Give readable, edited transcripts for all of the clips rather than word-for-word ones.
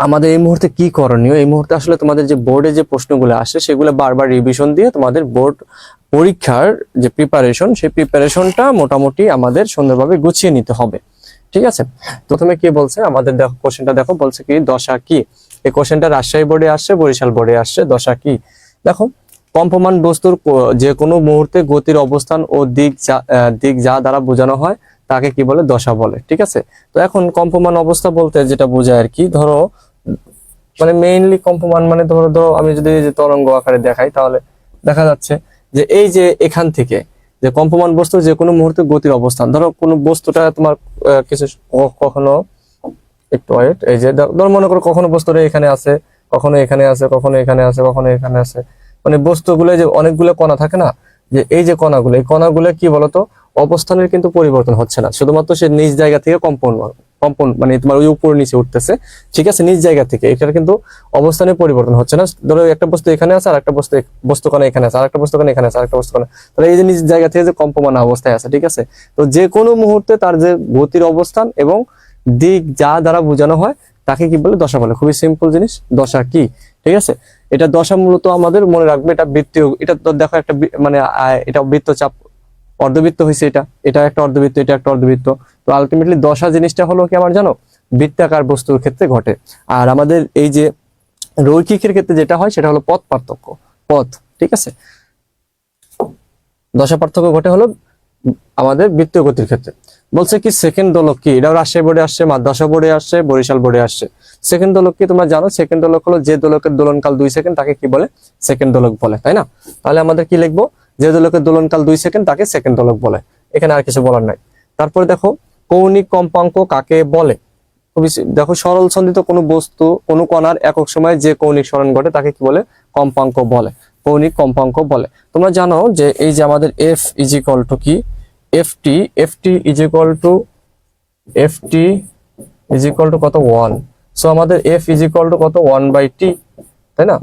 আমাদের এই মুহূর্তে কি করণীয়? এই মুহূর্তে আসলে তোমাদের যে বোর্ডে যে প্রশ্নগুলো আসে সেগুলো বারবার রিভিশন দিয়ে তোমাদের বোর্ড পরীক্ষার যে প্রিপারেশন, সেই প্রিপারেশনটা মোটামুটি আমাদের সুন্দরভাবে গুছিয়ে নিতে হবে। ঠিক আছে, প্রথমে কি বলছে আমাদের, দেখো কোশ্চেনটা দেখো, বলছে কি দশা কি। এই কোশ্চেনটা রাজশাহী বোর্ডে আসছে, বরিশাল বোর্ডে আসছে। দশা কি, দেখো কম্পমান বস্তুর যে কোনো মুহূর্তে গতির অবস্থান ও দিক যা দ্বারা বোঝানো হয় তাকে কি বলে? দশা বলে। ঠিক আছে, তো এখন কম্পমান অবস্থা বলতে যেটা বোঝায় আর কি, ধরো মানে মেইনলি কম্পমান মানে ধরো ধরো আমি যদি এই যে তরঙ্গ আকারে দেখাই তাহলে দেখা যাচ্ছে যে এই যে এখান থেকে যে কম্পমান বস্তু যে কোনো মুহূর্তে গতির অবস্থান, ধরো কোনো বস্তুটা তোমার কিছু কখনো একটু ওয়েট, এই যে ধর মনে করো কখনো বস্তুটা এখানে আছে, কখনো এখানে আছে, কখনো এখানে আছে, কখনো এখানে আছে, মানে বস্তুগুলো যে অনেকগুলো কণা থাকে না, যে এই যে কণাগুলো, এই কণাগুলো কি বলতো অবস্থানের কিন্তু পরিবর্তন হচ্ছে না, শুধুমাত্র সে নিজ জায়গা থেকে কম্পন কম্পন মানে তোমার ওই উপর নিচে উঠতেছে। ঠিক আছে, নিজ জায়গা থেকে, এটার কিন্তু অবস্থানের পরিবর্তন হচ্ছে না। ধরো একটা বস্তু এখানে আছে, আর একটা বস্তু কণা এখানে আছে, আর একটা বস্তু কণা এখানে আছে, আর একটা বস্তু কণা, তাহলে এই যে নিজ জায়গা থেকে যে কম্পমান অবস্থায় আছে। ঠিক আছে, তো যে কোনো মুহূর্তে তার যে গতির অবস্থান এবং দিক যা দ্বারা বোঝানো হয় তাকে কি বলে? দশা বলে। খুবই সিম্পল জিনিস, দশা কি। ঠিক আছে, এটা দশা মূলত আমাদের মনে রাখবে, এটা বৃত্তীয়, এটা তো দেখো একটা মানে এটা বৃত্তচাপ, অর্ধবৃত্ত হয়েছে, এটা এটা একটা অর্ধবৃত্ত, এটা একটা অর্ধবৃত্ত। তো আলটিমেটলি দশা জিনিসটা হলো কি আমার জানো, বৃত্তাকার বস্তুর ক্ষেত্রে ঘটে। আর আমাদের এই যে রৈখিকের ক্ষেত্রে যেটা হয় সেটা হলো পথ পার্থক্য, পথ। ঠিক আছে, দশা পার্থক্য ঘটে হলো আমাদের বৃত্তীয় গতির ক্ষেত্রে। বলছে কি সেকেন্ড দোলক কি, এটাও রাজশাহী বোর্ডে আসছে, মাদ্রাসা বোর্ডে আসছে, বরিশাল বোর্ডে আসছে। সেকেন্ড দোলক কি তোমরা জানো? সেকেন্ড দোলক হলো যে দোলকের দোলনকাল 2 সেকেন্ড তাকে কি বলে? সেকেন্ড দোলক বলে, তাই না? তাহলে আমাদের কি লিখবো? যে দোলকের দোলনকাল 2 সেকেন্ড তাকে সেকেন্ড দোলক বলে। এখানে আর কিছু বলার নাই। তারপরে দেখো কৌণিক কম্পাঙ্ক কাকে বলে। দেখো সরল সন্ধিত কোনো বস্তু, কোনো কণার একক সময়ে যে কৌণিক সরণ ঘটে তাকে কি বলে? কম্পাঙ্ক বলে, কৌণিক কম্পাঙ্ক বলে। তোমরা জানো যে এই যে আমাদের এফ ইজ ইকুয়াল টু কি, FT, FT is equal two, FT is equal to কত? 1। সো আমাদের এফ ইজ ইকুয়াল টু কত? 1/t, তাই না?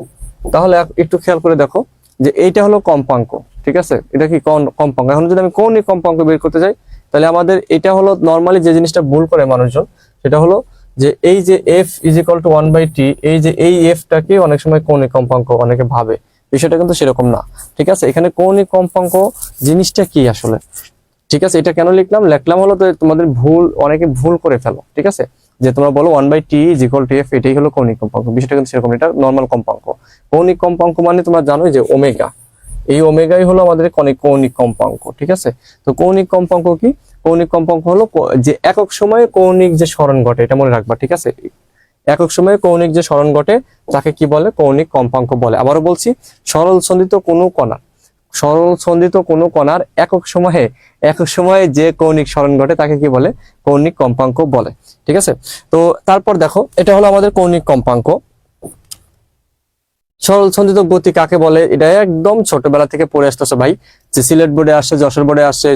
তাহলে একটু খেয়াল করে দেখো যে এইটা হলো কম্পাঙ্ক। ঠিক আছে, এটা কি কম্পাঙ্ক। এখন যদি আমি কৌণিক কম্পাঙ্ক বের করতে যাই তাহলে আমাদের এটা হলো নর্মালি যে জিনিসটা ভুল করে মানুষজন, সেটা হলো যে এই যে F is equal two 1/t, এই যে এই এফটাকে অনেক সময় কৌণিক কম্পাঙ্ক অনেকে ভাবে, বিষয়টা কিন্তু সেরকম না। ঠিক আছে, এখানে কৌণিক কম্পাঙ্ক জিনিসটা কি আসলে? ঠিক আছে, এটা কেন লিখলাম হলো তো তোমাদের ভুল, অনেকে ভুল করে ফেলো। ঠিক আছে, যে তোমরা বলো 1/t is equal two F, এটাই হলো কৌণিক কম্পাঙ্ক, বিষয়টা কিন্তু সেরকম, এটা নর্মাল কম্পাঙ্ক। কৌণিক কম্পাঙ্ক মানে তোমরা জানো যে ওমেগা, এই ওমেগাই হলো আমাদের কৌণিক কম্পাঙ্ক। ঠিক আছে, তো কৌণিক কম্পাঙ্ক কি? কৌণিক কম্পাঙ্ক হলো যে একক সময়ে কৌণিক যে স্মরণ ঘটে, এটা মনে রাখবা। ঠিক আছে, একক সময়ে কৌণিক যে স্মরণ ঘটে তাকে কি বলে? কৌণিক কম্পাঙ্ক বলে। আবারও বলছি, সরল সন্ধিত কোনো কণা, সরল সন্ধিত কোনো কণার একক সময়ে যে কৌণিক স্মরণ ঘটে তাকে কি বলে? কৌণিক কম্পাঙ্ক বলে। ঠিক আছে, তো তারপর দেখো এটা হলো আমাদের কৌণিক কম্পাঙ্ক। সরল সন্ধিত গতি কাকে বলে? এটা একদম ছোটবেলা থেকে পড়ে আসতেছে ভাই, যে সিলেট বোর্ডে আসছে, যশোর বোর্ডে আসছে,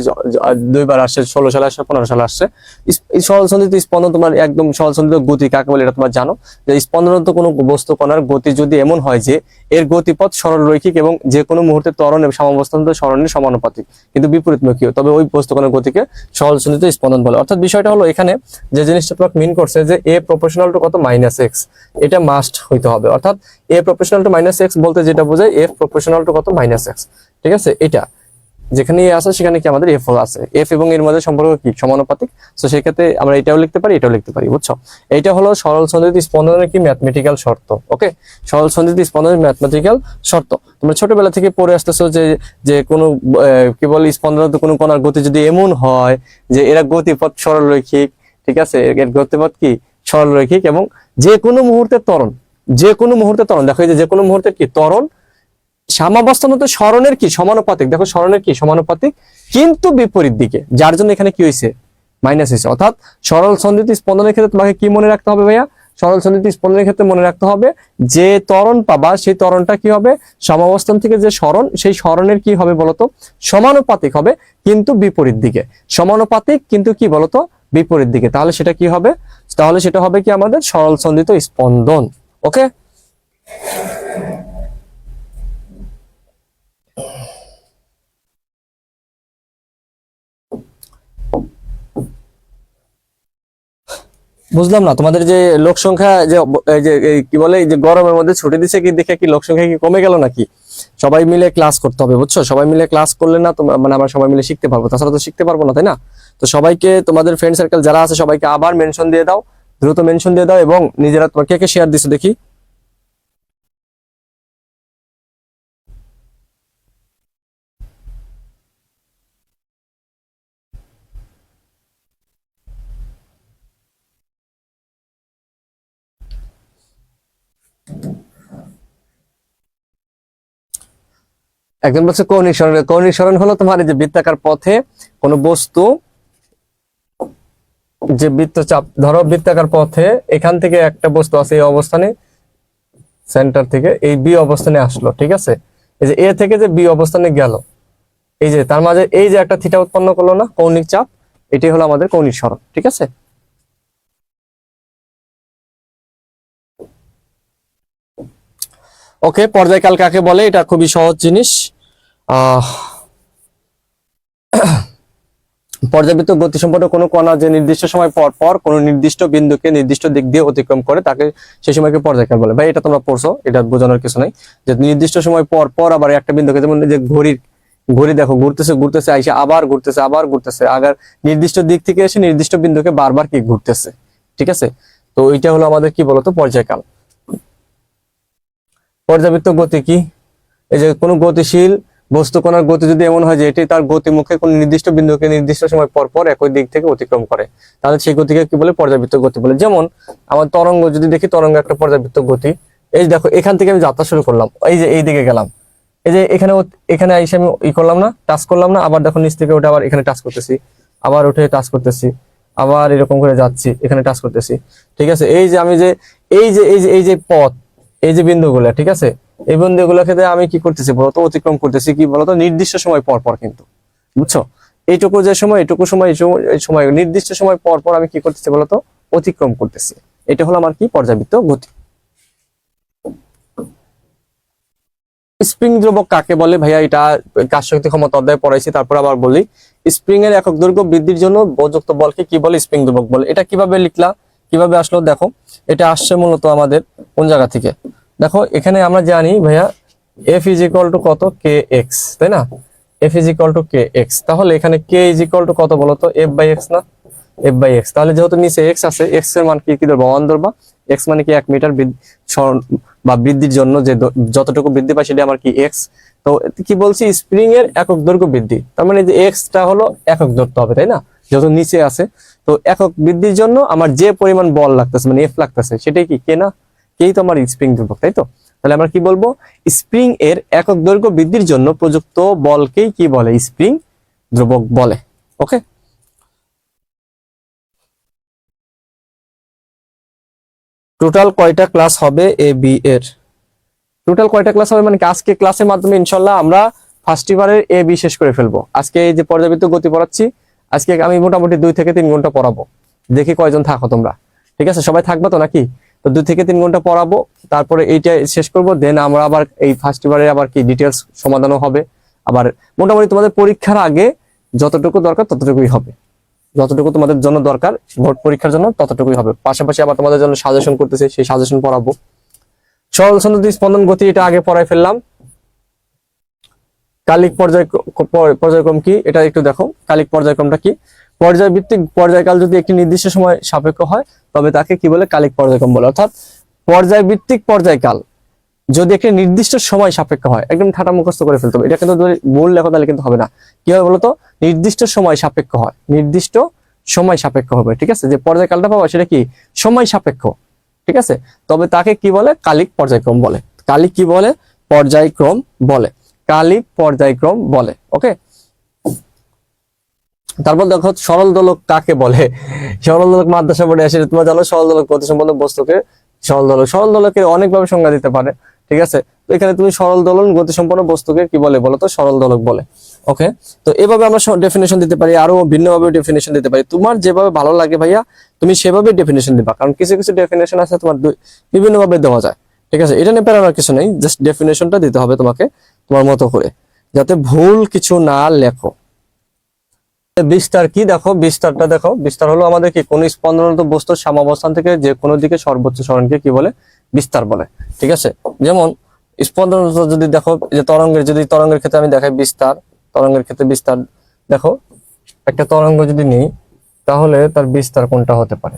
2বার আসছে, 16 সালে আসছে, 15 সালে আসছে। সরল সন্ধিত স্পন্দন, তোমার একদম সরল সন্ধিত গতি কাকে বলে এটা তোমরা জানো, যে স্পন্দনত কোনো বস্তু কণার গতি যদি এমন হয় যে এর গতিপথ সরল রৈখিক এবং যে কোনো মুহূর্তে ত্বরণ এবং সাম্যাবস্থান্ত সরণের সমানুপাতিক কিন্তু বিপরীতমুখী, তবে ওই বস্তু কণার গতিকে সরল সন্ধিত স্পন্দন বলে। অর্থাৎ বিষয়টা হলো এখানে যে জিনিসটা তোমাকে মিন করছে যে এ প্রপোর্শনাল টু কত? -x, এটা মাস্ট হইতে হবে। অর্থাৎ এ প্রপোর্শনাল টু -x বলতে যেটা বোঝায় এফ প্রপোর্শনাল টু কত? -x। ঠিক আছে, এটা যেখানে এ আছে সেখানে কি আমাদের এফ আছে, এফ এবং এর মধ্যে সম্পর্ক কি? সমানুপাতিক। তো সেই ক্ষেত্রে আমরা এটাও লিখতে পারি, এটাও লিখতে পারি, বুঝছো? এটা হলো সরল সন্ধিত স্পন্দনের কি? ম্যাথমেটিক্যাল শর্ত। ওকে, সরল সন্ধিত স্পন্দনের ম্যাথমেটিক্যাল শর্ত তোমরা ছোটবেলা থেকে পড়ে আসতেছো যে যে কোনো কি বলে স্পন্দনত কোনো কণার গতি যদি এমন হয় যে এরা গতিপথ সরল রৈখিক। ঠিক আছে, এর গতিপথ কি? সরল রৈখিক এবং যে কোনো মুহূর্তে ত্বরণ, যে কোনো মুহূর্তে ত্বরণ, দেখো এই যে কোনো মুহূর্তে কি ত্বরণ সাম্যাবস্থানত সরণের কি? সমানুপাতিক। দেখো সরণের কি? সমানুপাতিক, কিন্তু বিপরীত দিকে, যার জন্য এখানে কি হয়েছে? মাইনাস হয়েছে। অর্থাৎ সরল সন্ধিত স্পন্দনের ক্ষেত্রে তোমাকে কি মনে রাখতে হবে ভাইয়া? সরল সন্ধিত স্পন্দনের ক্ষেত্রে মনে রাখতে হবে যে ত্বরণ পাবা, সেই ত্বরণটা কি হবে? সমাবস্থান থেকে যে সরণ, সেই সরণের কি হবে বলতো? সমানুপাতিক হবে কিন্তু বিপরীত দিকে। সমানুপাতিক কিন্তু কি বলতো? বিপরীত দিকে। তাহলে সেটা কি হবে? তাহলে সেটা হবে কি আমাদের সরল সন্ধিত স্পন্দন। ওকে, বুঝলাম না তোমাদের যে লোক সংখ্যা যে এই যে কি বলে এই যে গরমের মধ্যে ছুটি দিছে কি দেখে কি লোক সংখ্যা কি কমে গেল নাকি? সবাই মিলে ক্লাস করতে হবে, বুঝছো? সবাই মিলে ক্লাস করলে না তোমরা মানে আমরা সবাই মিলে শিখতে পারবো, তাছাড়া তো শিখতে পারবো না, তাই না? তো সবাইকে তোমাদের ফ্রেন্ড সার্কেল যারা আছে সবাইকে আবার মেনশন দিয়ে দাও, দ্রুত মেনশন দিয়ে দাও, এবং নিজেরা তোমার কে কে শেয়ার দিছো দেখি। একজন বলছে কৌণিক সরণ। কৌণিক সরণ হলো তোমার এই যে বৃত্তাকার পথে কোনো বস্তু, যে বৃত্তচাপ, ধরো বৃত্তাকার পথে এখান থেকে একটা বস্তু আছে এই অবস্থানে, সেন্টার থেকে এই বি অবস্থানে আসলো, ঠিক আছে? এই যে এ থেকে যে বি অবস্থানে গেল, এই যে তার মাঝে এই যে একটা থিটা উৎপন্ন করলো না, কৌণিক চাপ, এটি হলো আমাদের কৌণিক সরণ, ঠিক আছে? ওকে, পর্যায়কাল কাকে বলে? এটা খুবই সহজ জিনিস। আহ পর্যাবৃত্ত গতিসম্পন্ন কোনো কণা যে নির্দিষ্ট সময় পর পর কোনো নির্দিষ্ট বিন্দুকে নির্দিষ্ট দিক দিয়ে অতিক্রম করে তাকে সেই সময়কে পর্যায়কাল বলে। ভাই এটা তোমরা পড়ছো, এটা বোঝানোর কিছু নাই। যে নির্দিষ্ট সময় পর পর আবার একটা বিন্দুকে, যেমন যে ঘড়ি দেখো ঘুরতেছে ঘুরতেছে আইসে আবার ঘুরতেছে আবার ঘুরতেছে, আবার নির্দিষ্ট দিক থেকে এসে নির্দিষ্ট বিন্দুকে বারবার কি ঘুরতেছে, ঠিক আছে? তো এইটা হলো আমাদের কি বলতো পর্যায়কাল। পর্যাবৃত্ত গতি কি? এই যে কোনো গতিশীল বস্তু কণার গতি যদি এমন হয় যে এটি তার গতিমুখে কোন নির্দিষ্ট বিন্দুকে নির্দিষ্ট সময় পর পর একই দিক থেকে অতিক্রম করে, তাহলে সেই গতিকে কি বলে? পর্যাবৃত্ত গতি বলে। যেমন আমার তরঙ্গ যদি দেখি, তরঙ্গ একটা পর্যাবৃত্ত গতি। এই যে দেখো এখান থেকে আমি যাত্রা শুরু করলাম, এই যে এই দিকে গেলাম, এই যে এখানে এখানে এসে আমি ই করলাম না, টাচ করলাম না, আবার দেখো নিচ থেকে উঠে আবার এখানে টাচ করতেছি, আবার উঠে টাচ করতেছি, আবার এরকম করে যাচ্ছি, এখানে টাচ করতেছি, ঠিক আছে? এই যে আমি যে এই যে পথ, এই যে বিন্দুগুলো, ঠিক আছে? এই বিন্দুগুলোর ক্ষেত্রে আমি কি করতেছি বলতো? অতিক্রম করতেছি কি বলতো? নির্দিষ্ট সময় পর পর, কিন্তু বুঝছো? এইটুকু যে সময়, এইটুকু সময়, এই সময় নির্দিষ্ট সময় পর পর আমি কি করতেছি বলতো? অতিক্রম করতেছি। এটা হলো আমার কি? পর্যাবৃত্ত গতি। স্প্রিং ধ্রুবক কাকে বলে? ভাইয়া এটা কাজ শক্তি ক্ষমতা অধ্যায়ে পড়াইছি, তারপর আবার বলি। স্প্রিং এর একক দৈর্ঘ্য বৃদ্ধির জন্য প্রযুক্ত বলকে কি বলে? স্প্রিং ধ্রুবক বলে। এটা কিভাবে লিখলা, কিভাবে আসলো দেখো। এটা আসছে মূলত আমাদের কোন জায়গা থেকে? দেখো এখানে আমরা জানি ভাইয়া এফ ইজ ইকুয়াল টু কত? কে এক্স, তাই না? F is equal to K X, তাহলে এখানে কে ইজ ইকুয়াল টু কত বলতো? এফ বাই এক্স না? F by X. তাহলে যেহেতু নিচে এক্স আছে, এক্স এর মান কি কি ধরবা? 1 ধরবা। এক্স মানে কি? 1 মিটার বা বৃদ্ধির জন্য যে যতটুকু বৃদ্ধি পায় সেটা আমার কি? এক্স। তো কি বলছি? স্প্রিং এর একক দৈর্ঘ্য বৃদ্ধি, তার মানে যে এক্সটা হলো একক ধরতে হবে, তাই না? যেহেতু নিচে আছে, তো একক বৃদ্ধির জন্য আমার যে পরিমাণ বল লাগতেছে মানে এফ লাগতেছে, সেটাই কি? কে না? কেই তো আমার স্প্রিং ধ্রুবক, তাই তো? তাহলে আমরা কি বলবো? স্প্রিং এর একক দৈর্ঘ্য বৃদ্ধির জন্য প্রযুক্ত বলকেই কি বলে? স্প্রিং ধ্রুবক বলে। ওকে, টোটাল কয়টা ক্লাস হবে এ বি এর? টোটাল কয়টা ক্লাস হবে মানে কি? আজকে ক্লাসের মাধ্যমে ইনশাল্লাহ আমরা ফার্স্ট ইয়ারের এ বি শেষ করে ফেলবো। আজকে এই যে পর্যাবৃত্ত গতি পড়াচ্ছি, আজকে আমি মোটামুটি 2 থেকে 3 ঘন্টা পড়াবো। দেখি কয়জন থাকো তোমরা, ঠিক আছে? সবাই থাকবে তো নাকি? তো 2 থেকে 3 ঘন্টা পড়াবো, তারপরে এইটা শেষ করব, দেন আমরা আবার এই ফার্স্ট ইয়ারে আবার কি ডিটেলস সমাধানও হবে। আবার মোটামুটি তোমাদের পরীক্ষার আগে যতটুকু দরকার ততটুকুই হবে, যতটুকু তোমাদের জন্য দরকার বোর্ড পরীক্ষার জন্য ততটুকুই হবে। পাশাপাশি আবার তোমাদের জন্য সাজেশন করতেছি, সেই সাজেশন পড়াবো। সরল সন্ধি স্পন্দন গতি এটা আগে পড়াই ফেললাম। কালিক পর্যায়ক্রম কি এটা একটু দেখো। কালিক পর্যায়ক্রমটা কি? পর্যায়ভিত্তিক পর্যায়কাল যদি একটি নির্দিষ্ট সময় সাপেক্ষ হয় তবে তাকে কি বলে? কালিক পর্যায়ক্রম বলে। অর্থাৎ পর্যায়ভিত্তিক পর্যায়কাল যদি একটি নির্দিষ্ট সময় সাপেক্ষ হয়, একদম ঠাটা মুখস্থ করে ফেলতে হবে। এটা কিন্তু যদি ভুল লেখো তাহলে কিন্তু হবে না। কি হবে বলতো? নির্দিষ্ট সময় সাপেক্ষ হয়, নির্দিষ্ট সময় সাপেক্ষ হবে, ঠিক আছে? যে পর্যায়কালটা পাবো সেটা কি? সময় সাপেক্ষ, ঠিক আছে? তবে তাকে কি বলে? কালিক পর্যায়ক্রম বলে। কালিক কি বলে? পর্যায়ক্রম বলে। কালিক পর্যায়ক্রম বলে। ওকে, তারপর দেখো সরল দোলক কাকে বলে? সরল দোলক মাদ্রাসা বোর্ডে আসে, তোমরা জানো সরল দোলক গতিসম্পন্ন বস্তুকে সরল দোলক। সরল দোলকের অনেকভাবে সংজ্ঞা দিতে পারে, ঠিক আছে? তো এখানে তুমি সরল দোলন গতিসম্পন্ন বস্তুকে কি বলে বলো তো? সরল দোলক বলে। ওকে, তো এভাবে আমরা ডেফিনেশন দিতে পারি, আরো ভিন্নভাবে ডেফিনেশন দিতে পারি। তোমার যেভাবে ভালো লাগে ভাইয়া তুমি সেভাবে ডেফিনেশন দিবা, কারণ কিছু কিছু ডেফিনেশন আছে তোমার বিভিন্ন ভাবে দেওয়া যায়, ঠিক আছে? এটা নিয়ে প্যারানোর কিছু নেই, জাস্ট ডেফিনেশনটা দিতে হবে তোমাকে তোমার মতো করে, যাতে ভুল কিছু না লেখো। বিস্তার কি দেখো, বিস্তারটা দেখো, বিস্তার হলো আমাদের কি কোন স্পন্দনরত বস্তুর সাম্যাবস্থান থেকে যে কোনো দিকে সর্বোচ্চ সরণকে কি বলে, বিস্তার বলে। ঠিক আছে, যেমন স্পন্দনরত যদি দেখো যে তরঙ্গের ক্ষেত্রে আমি দেখাই বিস্তার, তরঙ্গের ক্ষেত্রে বিস্তার দেখো, একটা তরঙ্গ যদি নিই তাহলে তার বিস্তার কোনটা হতে পারে,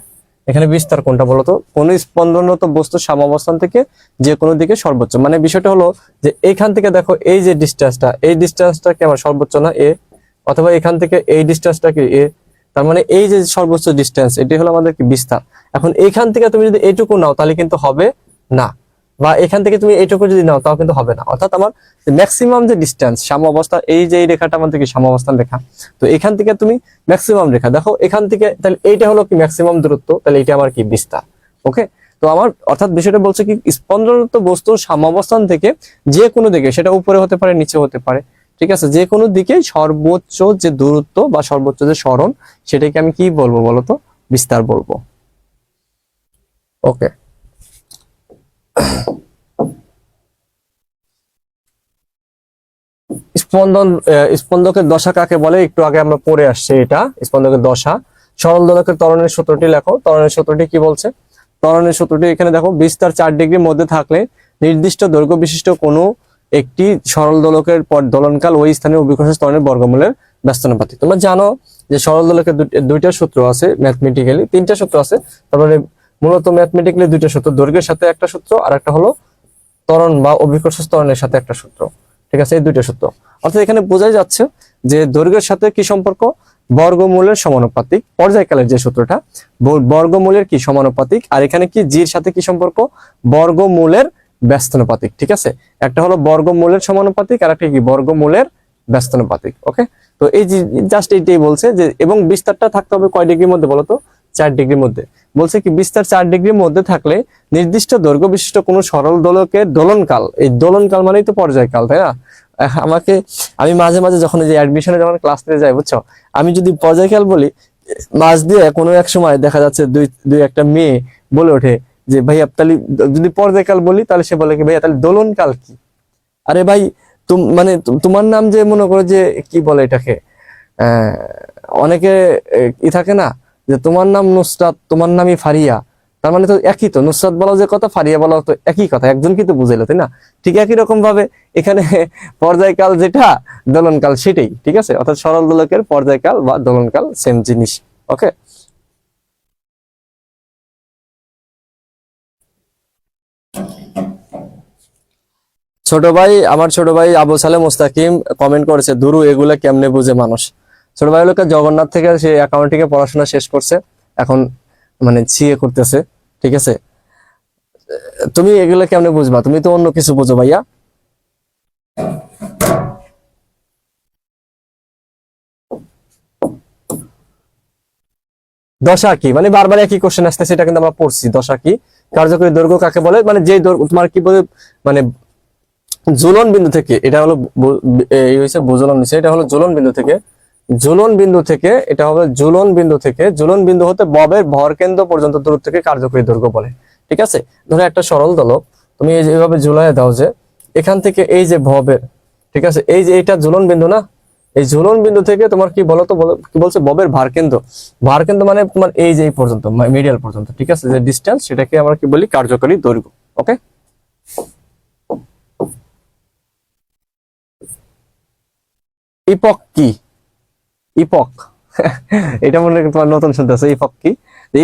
এখানে বিস্তার কোনটা বলতো, কোন স্পন্দনরত বস্তুর সাম্যাবস্থান থেকে যে কোনো দিকে সর্বোচ্চ, মানে বিষয়টা হলো যে এখান থেকে দেখো এই যে ডিসটেন্সটা, এই ডিসটেন্সটা কি আমার সর্বোচ্চ না এ, অথবা এখান থেকে এই ডিসটেন্সটা কি এ, তার মানে এই যে সর্বোচ্চ ডিসটেন্স এটি হলো আমাদের কি বিস্তার। এখন এখান থেকে তুমি যদি এইটুকু নাও তাহলে কিন্তু হবে না, বা এখান থেকে তুমি এইটুকু যদি নাও তাও কিন্তু হবে না, অর্থাৎ আমার ম্যাক্সিমাম যে ডিসটেন্স সাম্যাবস্থা, এই যে এই রেখাটা আমাদের কি সাম্যাবস্থান রেখা, তো এখান থেকে তুমি ম্যাক্সিমাম রেখা দেখো এখান থেকে, তাহলে এইটা হলো কি ম্যাক্সিমাম দূরত্ব, তাহলে এটা আমার কি বিস্তার। ওকে, তো আমার অর্থাৎ বিষয়টা বলছে কি স্পন্দনরত বস্তুর সাম্যাবস্থান থেকে যে কোনো দিকে, সেটা উপরে হতে পারে নিচে হতে পারে, ঠিক আছে, যে কোনো দিকে সর্বোচ্চ যে দূরত্ব বা সর্বোচ্চ যে সরণ সেটাকে আমি কি বলবো বলতো, বিস্তার বলবো। ওকে, স্পন্দকের দশা কাকে বলে একটু আগে আমরা পড়ে আসছি, এটা স্পন্দকের দশা। সরল দোলকের ত্বরণের সূত্রটি লেখো, ত্বরণের সূত্রটি কি বলছে, ত্বরণের সূত্রটি এখানে দেখো, বিস্তার 4 ডিগ্রির মধ্যে থাকলে নির্দিষ্ট দৈর্ঘ্য বিশিষ্ট কোনো একটি সরল দোলকের পর দোলনকাল ওই স্থানীয় অভিকর্ষ ত্বরণের বর্গমূলের ব্যস্তানুপাতিক। তোমরা জানো যে সরল দোলকের দুইটা সূত্র আছে, ম্যাথমেটিক্যালি 3টা সূত্র আছে, তারপরে মূলত ম্যাথমেটিক্যালি 2টা সূত্র, দৈর্ঘ্যের সাথে একটা সূত্র আর একটা হলো ত্বরণ বা অভিকর্ষ ত্বরণের সাথে একটা সূত্র। ঠিক আছে, এই 2টা সূত্র, অর্থাৎ এখানে বোঝাই যাচ্ছে যে দৈর্ঘ্যের সাথে কি সম্পর্ক, বর্গমূলের সমানুপাতিক, পর্যায়কালের যে সূত্রটা বর্গমূলের কি সমানুপাতিক, আর এখানে কি জির সাথে কি সম্পর্ক, বর্গমূলের ব্যস্তানুপাতিক। ঠিক আছে, একটা হলো বর্গমূলের সমানুপাতিক আর একটা কি বর্গমূলের ব্যস্তানুপাতিক। ওকে, তো এই যে জাস্ট এইটাই বলছে যে, এবং বিস্তারটা থাকতে হবে কয় ডিগ্রির মধ্যে বলতো, 4 ডিগ্রির মধ্যে। বলছে কি বিস্তার 4 ডিগ্রির মধ্যে থাকলে নির্দিষ্ট দৈর্ঘ্য বিশিষ্ট কোনো সরল দোলকের দোলনকাল, এই দোলনকাল মানেই তো পর্যায়কাল, তাই না? আমি মাঝে মাঝে যখন এই যে অ্যাডমিশনে যখন ক্লাস নিতে যাই, বুঝছো, আমি যদি পর্যায়কাল বলি, মাঝ দিয়ে কোনো এক সময় দেখা যাচ্ছে দুই একটা মেয়ে বলে ওঠে যে ভাইয়া তাহলে যদি পর্যায়কাল বলি তাহলে সে বলে কি ভাইয়া তাহলে দোলনকাল কি? আরে ভাই, মানে তোমার নাম যে মনে করো যে কি বলে এটাকে, আহ অনেকে ই থাকে না যে তোমার নাম নুসরাত, তোমার নামই ফারিয়া, তার মানে তো একই, তো নুসরাত বলা যে কথা, ফারিয়া বলা তো একই কথা, একজন কিন্তু বুঝাইলো, তাই না? ঠিক একই রকম ভাবে এখানে পর্যায়কাল যেটা, দোলনকাল সেটাই। ঠিক আছে, অর্থাৎ সরল দোলকের পর্যায়কাল বা দোলনকাল সেম জিনিস। ওকে, আমার ছোট ভাই আবু সালে মুস্তাকিম কমেন্ট করেছে, দুরু এগুলা কেমনে বুঝে মানুষ। ছোট ভাই লোকে জগন্নাথ থেকে সে অ্যাকাউন্টিং এ পড়াশোনা শেষ করছে, এখন মানে সিএ করতেছে। ঠিক আছে, তুমি এগুলা কেমনে বুঝবা, তুমি তো অন্য কিছু বুঝো ভাইয়া। দশা কি মানে বারবার একই কোশ্চেন আসতেছে, এটা কিন্তু আমরা পড়ছি। দশা কি, কার্যকরী দৈর্ঘ্য কাকে বলে, মানে যে তোমার কি বলে, মানে ঝুলন বিন্দু থেকে, এটা হলো এই হচ্ছে বুঝলন নিচে, এটা হলো ঝুলন বিন্দু থেকে, ঝুলন বিন্দু থেকে, এটা হবে ঝুলন বিন্দু থেকে, ঝুলন বিন্দু হতে ববের ভর কেন্দ্র পর্যন্ত দূরত্বকে কার্যকরী দৈর্ঘ্য বলে। ঠিক আছে, ধরো একটা সরল দোলক তুমি এই যেভাবে ঝুলাইয়া দাও, যে এখান থেকে এই যে ভবের, ঠিক আছে, এই যে এটা ঝুলন বিন্দু না, এই ঝুলন বিন্দু থেকে তোমার কি বলতো, কি বলছে, ববের ভার কেন্দ্র, ভার কেন্দ্র মানে তোমার এই যে এই পর্যন্ত, মিডিয়াল পর্যন্ত। ঠিক আছে, যে ডিসটেন্স সেটাকে আমরা কি বলি, কার্যকরী দৈর্ঘ্য। ওকে, ইপক কি, ইপক এটা মনে হয় তোমার নতুন শুনতেছে, ইপক কি?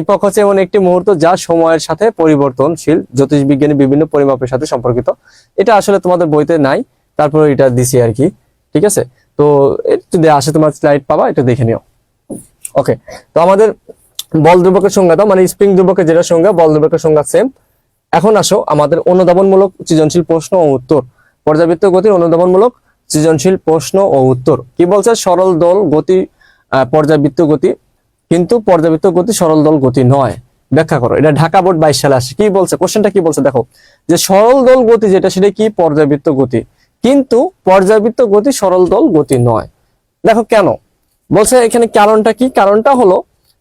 ইপক হচ্ছে এমন একটি মুহূর্ত যা সময়ের সাথে পরিবর্তনশীল, জ্যোতিষবিজ্ঞানী বিভিন্ন পরিমাপের সাথে সম্পর্কিত। এটা আসলে তোমাদের বইতে নাই, তারপরে এটা দিছি আর কি। ঠিক আছে, তো একটু আসে তোমার স্লাইড পাবা, এটা দেখে নিও। ওকে, তো আমাদের বল ধ্রুবকের সংজ্ঞা দাও, মানে স্প্রিং ধ্রুবকের যেটা সংজ্ঞা, বল ধ্রুবকের সংজ্ঞা সেম। এখন আসো আমাদের অনুধাবনমূলক সৃজনশীল প্রশ্ন ও উত্তর, পর্যাবৃত্ত গতির অনুধাবনমূলক সৃজনশীল প্রশ্ন ও উত্তর। কি বলছে, সরল দল গতি পর্যাবৃত্ত গতি, কিন্তু পর্যাবৃত্ত গতি সরল দল গতি নয়, ব্যাখ্যা করো। এটা ঢাকা বোর্ড 22 সালে আসে। কি বলছে, কোশ্চেনটা কি বলছে দেখো, যে সরল দল গতি যেটা সেটা কি পর্যাবৃত্ত গতি, কিন্তু পর্যাবৃত্ত গতি সরল দল গতি নয়। দেখো কেন বলছে, এখানে কারণটা কি, কারণটা হলো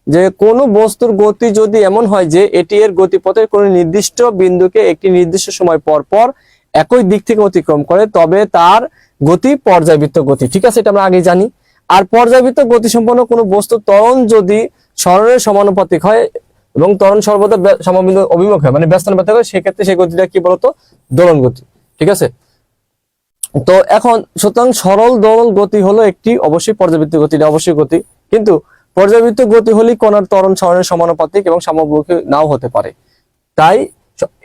যে কোন বস্তুর গতি যদি এমন হয় যে এটি এর গতিপথের কোন নির্দিষ্ট বিন্দুকে একটি নির্দিষ্ট সময় পর পর একই দিক থেকে অতিক্রম করে, তবে তার গতি পর্যাবৃত্ত গতি। ঠিক আছে, এটা আমরা আগে জানি। আর পর্যাবৃত্ত গতিসম্পন্ন কোনো বস্তু ত্বরণ যদি সরণের সমানুপাতিক হয় এবং ত্বরণ সর্বদা সমবিন্দু অভিমুখ হয়, মানে ব্যস্তানুপাতিক হয়, সেক্ষেত্রে সেই গতিটা কি বলতো? দোলন গতি। ঠিক আছে, তো এখন সুতরাং সরল দোলন গতি হলো একটি অবশ্যই পর্যাবৃত্ত গতি, এটা অবশ্যই গতি, কিন্তু পর্যাবৃত্ত গতি হলেই কণার ত্বরণ সরণের সমানুপাতিক এবং সমমুখী নাও হতে পারে। তাই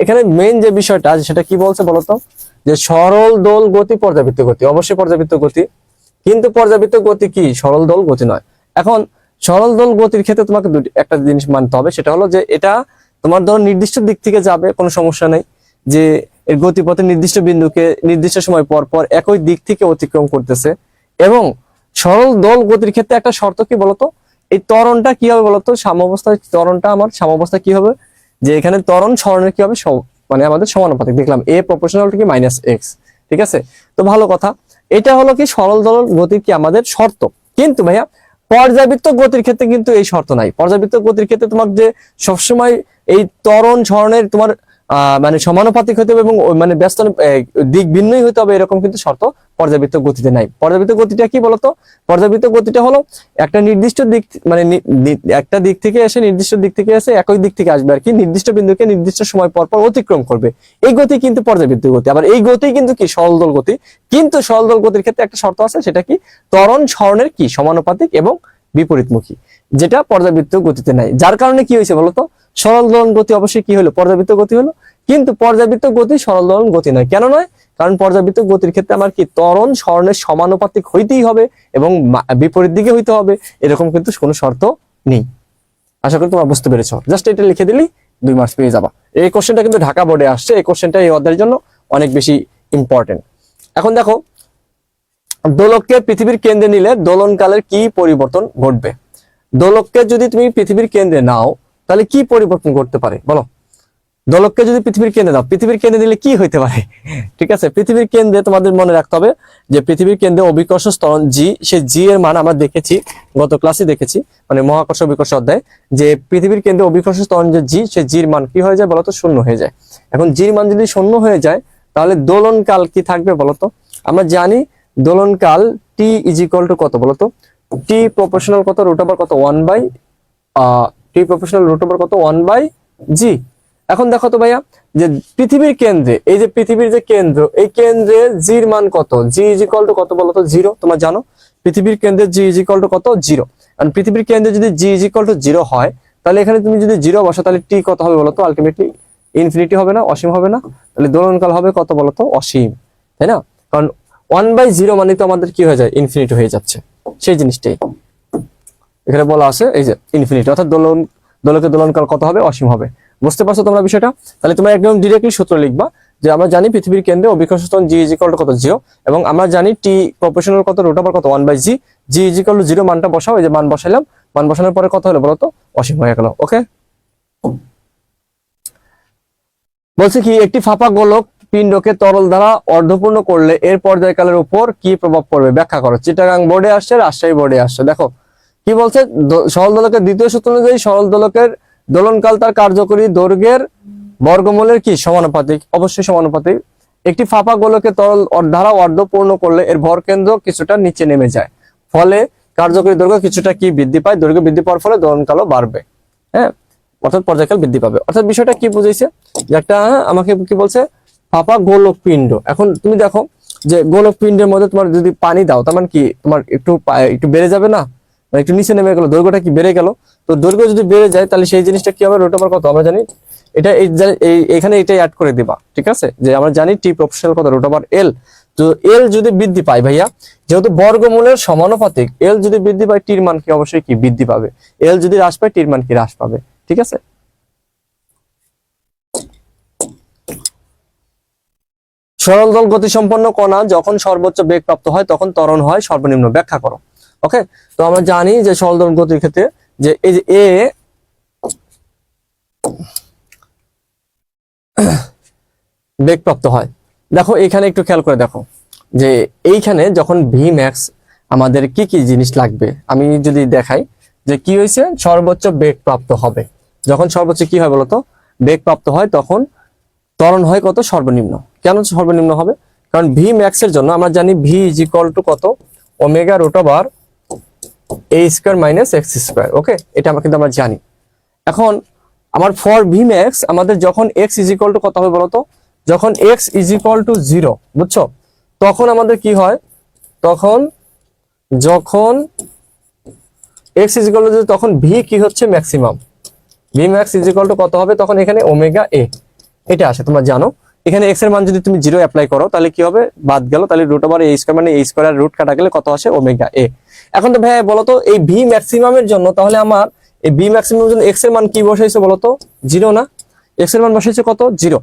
এখানে মেইন যে বিষয়টা সেটা কি বলছে বলতো, যে সরল দোল গতি পর্যাবৃত্ত গতি, অবশ্যই পর্যাবৃত্ত গতি, কিন্তু পর্যাবৃত্ত গতি কি সরল দোল গতি নয়। এখন সরল দোল গতির ক্ষেত্রে তোমাকে একটা জিনিস মানতে হবে, সেটা হলো যে এটা তোমার ধরো নির্দিষ্ট দিক থেকে যাবে, কোনো সমস্যা নেই, যে এর গতিপথে নির্দিষ্ট বিন্দুকে নির্দিষ্ট সময় পর পর একই দিক থেকে অতিক্রম করতেছে। এবং সরল দোল গতির ক্ষেত্রে একটা শর্ত কি বলতো, এই ত্বরণটা কি হবে বলতো, সাম্যাবস্থায় ত্বরণটা আমার সাম্যাবস্থা কি হবে, যে এখানে ত্বরণ সরণের কি হবে, মানে আমাদের সমানুপাতিক। দেখলাম a প্রপোর্শনাল টু কি -x। ঠিক আছে, তো ভালো কথা, এটা হলো কি সরল দোলন গতির কি আমাদের শর্ত। কিন্তু ভাইয়া পর্যাবৃত্ত গতির ক্ষেত্রে কিন্তু এই শর্ত নাই। পর্যাবৃত্ত গতির ক্ষেত্রে তোমার যে সবসময় এই ত্বরণ সরণের তোমার মানে সমানুপাতিক হতে হবে এবং মানে ব্যস্ত দিক ভিন্নই হতে হবে, এরকম কিন্তু শর্ত পর্যাবৃত্ত গতিতে নাই। পর্যাবৃত্ত গতিটা কি বলতো, পর্যাবৃত্ত গতিটা হলো একটা নির্দিষ্ট দিক, মানে একটা দিক থেকে এসে নির্দিষ্ট দিক থেকে এসে একই দিক থেকে আসবে আর কি, নির্দিষ্ট বিন্দুকে নির্দিষ্ট সময় পর পর অতিক্রম করবে, এই গতি কিন্তু পর্যাবৃত্ত গতি। আবার এই গতি কিন্তু কি সরল দোল গতি, কিন্তু সরল দোল গতির ক্ষেত্রে একটা শর্ত আছে, সেটা কি ত্বরণ সরণের কি সমানুপাতিক এবং বিপরীতমুখী, যেটা পর্যাবৃত্ত গতিতে নাই। যার কারণে কি হয়েছে বলতো, সরল দোলন গতি অবশ্যই কি হলো, পর্যাবৃত্ত গতি হলো, কিন্তু পর্যাবৃত্ত গতি সরল দোলন গতি নয়। কেন নয়? কারণ পর্যাবৃত্ত গতির ক্ষেত্রে আমার কি ত্বরণ সরণের সমানুপাতিক হইতেই হবে এবং বিপরীত দিকে হইতে হবে, এরকম কিন্তু কোনো শর্ত নেই। আশা করি তোমরা বুঝতে পেরেছো। জাস্ট এটা লিখে দিলেই 2 মার্কস পেয়ে যাবা। এই কোশ্চেনটা কিন্তু ঢাকা বোর্ডে আসছে, এই কোশ্চেনটা এই অধ্যায়ের জন্য অনেক বেশি ইম্পর্টেন্ট। এখন দেখো, দোলককে পৃথিবীর কেন্দ্রে নিলে দোলনকালের কি পরিবর্তন ঘটবে? দোলককে যদি তুমি পৃথিবীর কেন্দ্রে নাও তাহলে কি পরিবর্তন করতে পারে বলো? দোলককে যদি পৃথিবীর কেন্দ্রে দাও, পৃথিবীর কেন্দ্রে দিলে কি হইতে পারে? ঠিক আছে, পৃথিবীর কেন্দ্রে তোমাদের মনে রাখতে হবে যে পৃথিবীর কেন্দ্রে অভিকর্ষ ত্বরণ জি, সেই জি এর মান আমরা দেখেছি, গত ক্লাসে দেখেছি, মানে মহাকর্ষ অভিকর্ষ অধ্যায়, যে পৃথিবীর কেন্দ্রে অভিকর্ষ ত্বরণ যে জি, সেই জির মান কি হয়ে যায় বলতো, শূন্য হয়ে যায়। এখন জির মান যদি শূন্য হয়ে যায় তাহলে দোলনকাল কি থাকবে বলতো? আমরা জানি দোলনকাল টি ইজ ইকুয়াল টু কত বলতো, টি প্রপোর্শনাল কত, রুট ওভার কত 1/, টি প্রপোর্শনাল রুট ওভার কত 1/g। এখন দেখো তো ভাইয়া, যে পৃথিবীর কেন্দ্রে, এই যে পৃথিবীর যে কেন্দ্র, এই কেন্দ্রে জির মান কত, জি ইজ ইকুয়াল টু কত বলতো, 0। তোমরা জানো পৃথিবীর কেন্দ্রে জি ইজ ইকুয়াল টু কত, 0। কারণ পৃথিবীর কেন্দ্রে যদি জি ইজ ইকুয়াল টু 0 হয়, তাহলে এখানে তুমি যদি 0 বসো তাহলে টি কত হবে বলতো, আলটিমেটলি ইনফিনিটি হবে না, অসীম হবে না? তাহলে দোলনকাল হবে কত বলতো, অসীম, তাই না? কারণ 1/0 মানে তো আমাদের কি হয়ে যায়, ইনফিনিটি হয়ে যাচ্ছে। সেই জিনিসটাই এখানে বলা আছে, এই যে ইনফিনিটি, অর্থাৎ দোলকের দোলনকাল কত হবে, অসীম হবে। বুঝতে পারছো তোমরা বিষয়টা? তাহলে তোমরা একদম ডিরেক্টলি সূত্র লিখবা, যে আমরা জানি পৃথিবীর কেন্দ্রে অভিকর্ষ ত্বরণ জি ইজ ইকুয়াল টু কত, 0, এবং আমরা জানি টি প্রপোর্শনাল কত, রুট ওভার কত 1/g, G is equal two 0 মানটা বসাও, এই যে মান বসাইলাম, মান বসানোর পরে কত হলো বলতো, অসীম হয়ে গেল। ওকে, বলছে কি একটি ফাঁপা গোলক পিণ্ডকে তরল দ্বারা অর্ধপূর্ণ করলে এর পর্যায়কালের উপর কি প্রভাব পড়বে, ব্যাখ্যা করো। চিটাগাং বোর্ডে আসছে, রাজশাহী বোর্ডে আসছে। দেখো কি বলছে, সরল দোলকের দ্বিতীয় সূত্র অনুযায়ী সরল দোলকের দোলনকাল তার কার্যকরী দৈর্ঘ্যের বর্গমূলের কি সমানুপাতিক, অবশ্যই সমানুপাতিক। একটি ফাঁপা গোলকে তরল দ্বারা অর্ধপূর্ণ করলে এর ভরকেন্দ্র কিছুটা নিচে নেমে যায়, ফলে কার্যকরী দৈর্ঘ্য কিছুটা কি বৃদ্ধি পায়, দৈর্ঘ্য বৃদ্ধি পাওয়ার ফলে দোলনকালও বাড়বে। হ্যাঁ, অর্থাৎ পর্যায়কাল বৃদ্ধি পাবে। অর্থাৎ বিষয়টা কি বুঝাইছে, যে একটা আমাকে কি বলছে, ফাঁপা গোলক পিণ্ড। এখন তুমি দেখো যে গোলক পিণ্ডের মধ্যে তোমার যদি পানি দাও, তার মানে কি তোমার একটু বেড়ে যাবে না, মানে একটু নিচে নেমে গেল, দৈর্ঘ্যটা কি বেড়ে গেল। তো দৈর্ঘ্য যদি বেড়ে যায় তাহলে সেই জিনিসটা কি হবে, রুট ওভার কত, আমরা জানি এটা এখানে এটাই অ্যাড করে দিবা। ঠিক আছে, যে আমরা জানি টি প্রপোর্শনাল কত, রুট ওভার এল। তো এল যদি বৃদ্ধি পায় ভাইয়া, যেহেতু বর্গমূলের সমানুপাতিক, এল যদি বৃদ্ধি পায় টির মান কি অবশ্যই কি বৃদ্ধি পাবে, এল যদি হ্রাস পায় টির মান কি হ্রাস পাবে। ঠিক আছে, সরল দোল গতিসম্পন্ন কণা যখন সর্বোচ্চ বেগ প্রাপ্ত হয় তখন ত্বরণ হয় সর্বনিম্ন, ব্যাখ্যা করো। ওকে, তো আমরা জানি যে সরল দোল গতির ক্ষেত্রে যে এই যে এ বেগ প্রাপ্ত হয়। দেখো এখানে একটু খেয়াল করে দেখো, যে এইখানে যখন ভি ম্যাক্স আমাদের কি কি জিনিস লাগবে, আমি যদি দেখাই যে কি হয়েছে, সর্বোচ্চ বেগ প্রাপ্ত হবে। যখন সর্বোচ্চ কি হয় বলতো, বেগ প্রাপ্ত হয়, তখন ত্বরণ হয় কত, সর্বনিম্ন। কেন সর্বনিম্ন হবে? কারণ ভি ম্যাক্স এর জন্য আমরা জানি ভি ইজ ইকুয়াল টু কত, omega root over A square minus X square. ওকে, এটা আমরা কিন্তু আমরা জানি। এখন আমার ফর ভি ম্যাক্স আমাদের যখন এক্স ইজ ইকুয়াল টু কত হবে বলতো, যখন এক্স ইজ ইকুয়াল টু 0, বুঝছো, তখন আমাদের কি হয়, তখন যখন এক্স ইজ ইকুয়াল টু, তখন ভি কি হচ্ছে maximum, V max is equal to কত হবে, তখন এখানে ওমেগা এ এটা আসে, তোমরা জানো। এখানে এক্স এর মান যদি তুমি 0 অ্যাপ্লাই করো তাহলে কি হবে, বাদ গেল, তাহলে রুট ওভার এ স্কয়ার, মানে এ স্কয়ার রুট কাটা গেলে কত আসে, ওমেগা এ। এখন তো ভাই বলো তো এই ভি ম্যাক্সিমামের জন্য তাহলে আমার এই ভি ম্যাক্সিমামের জন্য এক্স এর মান কি বসাইছো বলতো, 0 না, এক্স এর মান বসাইছো কত, 0।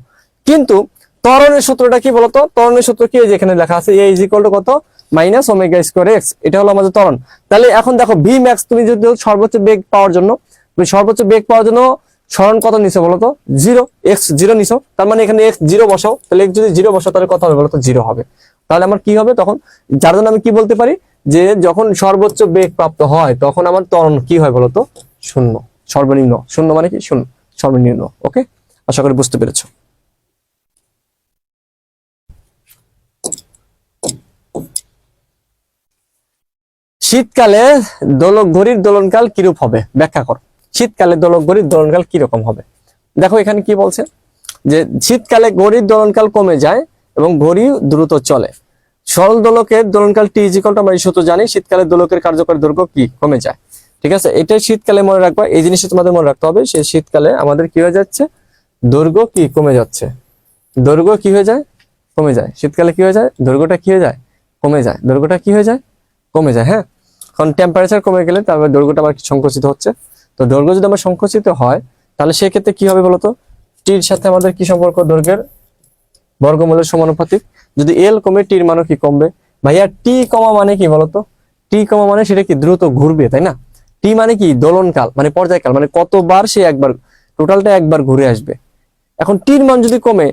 কিন্তু ত্বরণের সূত্রটা কি বলতো, ত্বরণের সূত্র কি যেখানে লেখা আছে, এ ইজ ইকুয়াল টু কত, মাইনাস ওমেগা স্কয়ার এক্স, এটা হলো আমাদের ত্বরণ। তাহলে এখন দেখো ভি ম্যাক্স তুমি যদি সর্বোচ্চ বেগ পাওয়ার জন্য, তুমি সর্বোচ্চ বেগ পাওয়ার জন্য সরণ কত নিছো বলতো, 0, এক্স 0 নিছো, তার মানে এখানে এক্স 0 বসাও, তাহলে এক্স যদি 0 বসাও তাহলে কত হবে বলতো, 0 হবে। তাহলে আমার কি হবে তখন, যার জন্য আমি কি বলতে পারি যে যখন সর্বোচ্চ বেগ প্রাপ্ত হয় তখন আমার ত্বরণ কি হয় বলতো, 0, সর্বনিম্ন। 0 মানে কি, 0 সর্বনিম্ন। ওকে, আশা করি বুঝতে পেরেছো। শীতকালে দোলক ঘড়ির দোলনকাল কিরূপ হবে, ব্যাখ্যা করো। শীতকালে দোলক ঘড়ির দোলনকাল কিরকম হবে, দেখো এখানে কি বলছে যে শীতকালে ঘড়ির দোলনকাল কমে যায় এবং ঘড়ি দ্রুত চলে। সরল দোলকের দোলনকাল টি ইজ ইকুয়াল টু, আমরা এই সূত্র জানি, শীতকালে দোলকের কার্যকর দৈর্ঘ্য কি, কমে যায়। ঠিক আছে, এটা শীতকালে মনে রাখবা, এই জিনিসটা তোমাদের মনে রাখতে হবে, সে শীতকালে আমাদের কি হয়ে যাচ্ছে, দৈর্ঘ্য কি কমে যাচ্ছে, দৈর্ঘ্য কি হয়ে যায়, কমে যায়। শীতকালে কি হয়ে যায়, দৈর্ঘ্যটা কি হয়ে যায়, কমে যায়, দৈর্ঘ্যটা কি হয়ে যায়, কমে যায়। হ্যাঁ, কারণ টেম্পারেচার কমে গেলে তারপরে দৈর্ঘ্যটা আবার সংকুচিত হচ্ছে। তো দৈর্ঘ্য যদি আমার সংকুচিত হয় তাহলে সেক্ষেত্রে কি হবে বলতো, টির সাথে আমাদের কি সম্পর্ক, দৈর্ঘ্যের বর্গমূলের সমানুপাতিক। যদি এল কমে টির মানও কি কমবে। ভাইয়া টি কমা মানে কি বলতো, টি কমা মানে সেটা কি দ্রুত ঘুরবে, তাই না। টি মানে কি দোলনকাল, মানে পর্যায়কাল, মানে কতবার সে একবার, টোটালটা একবার ঘুরে আসবে। এখন টির মান যদি কমে,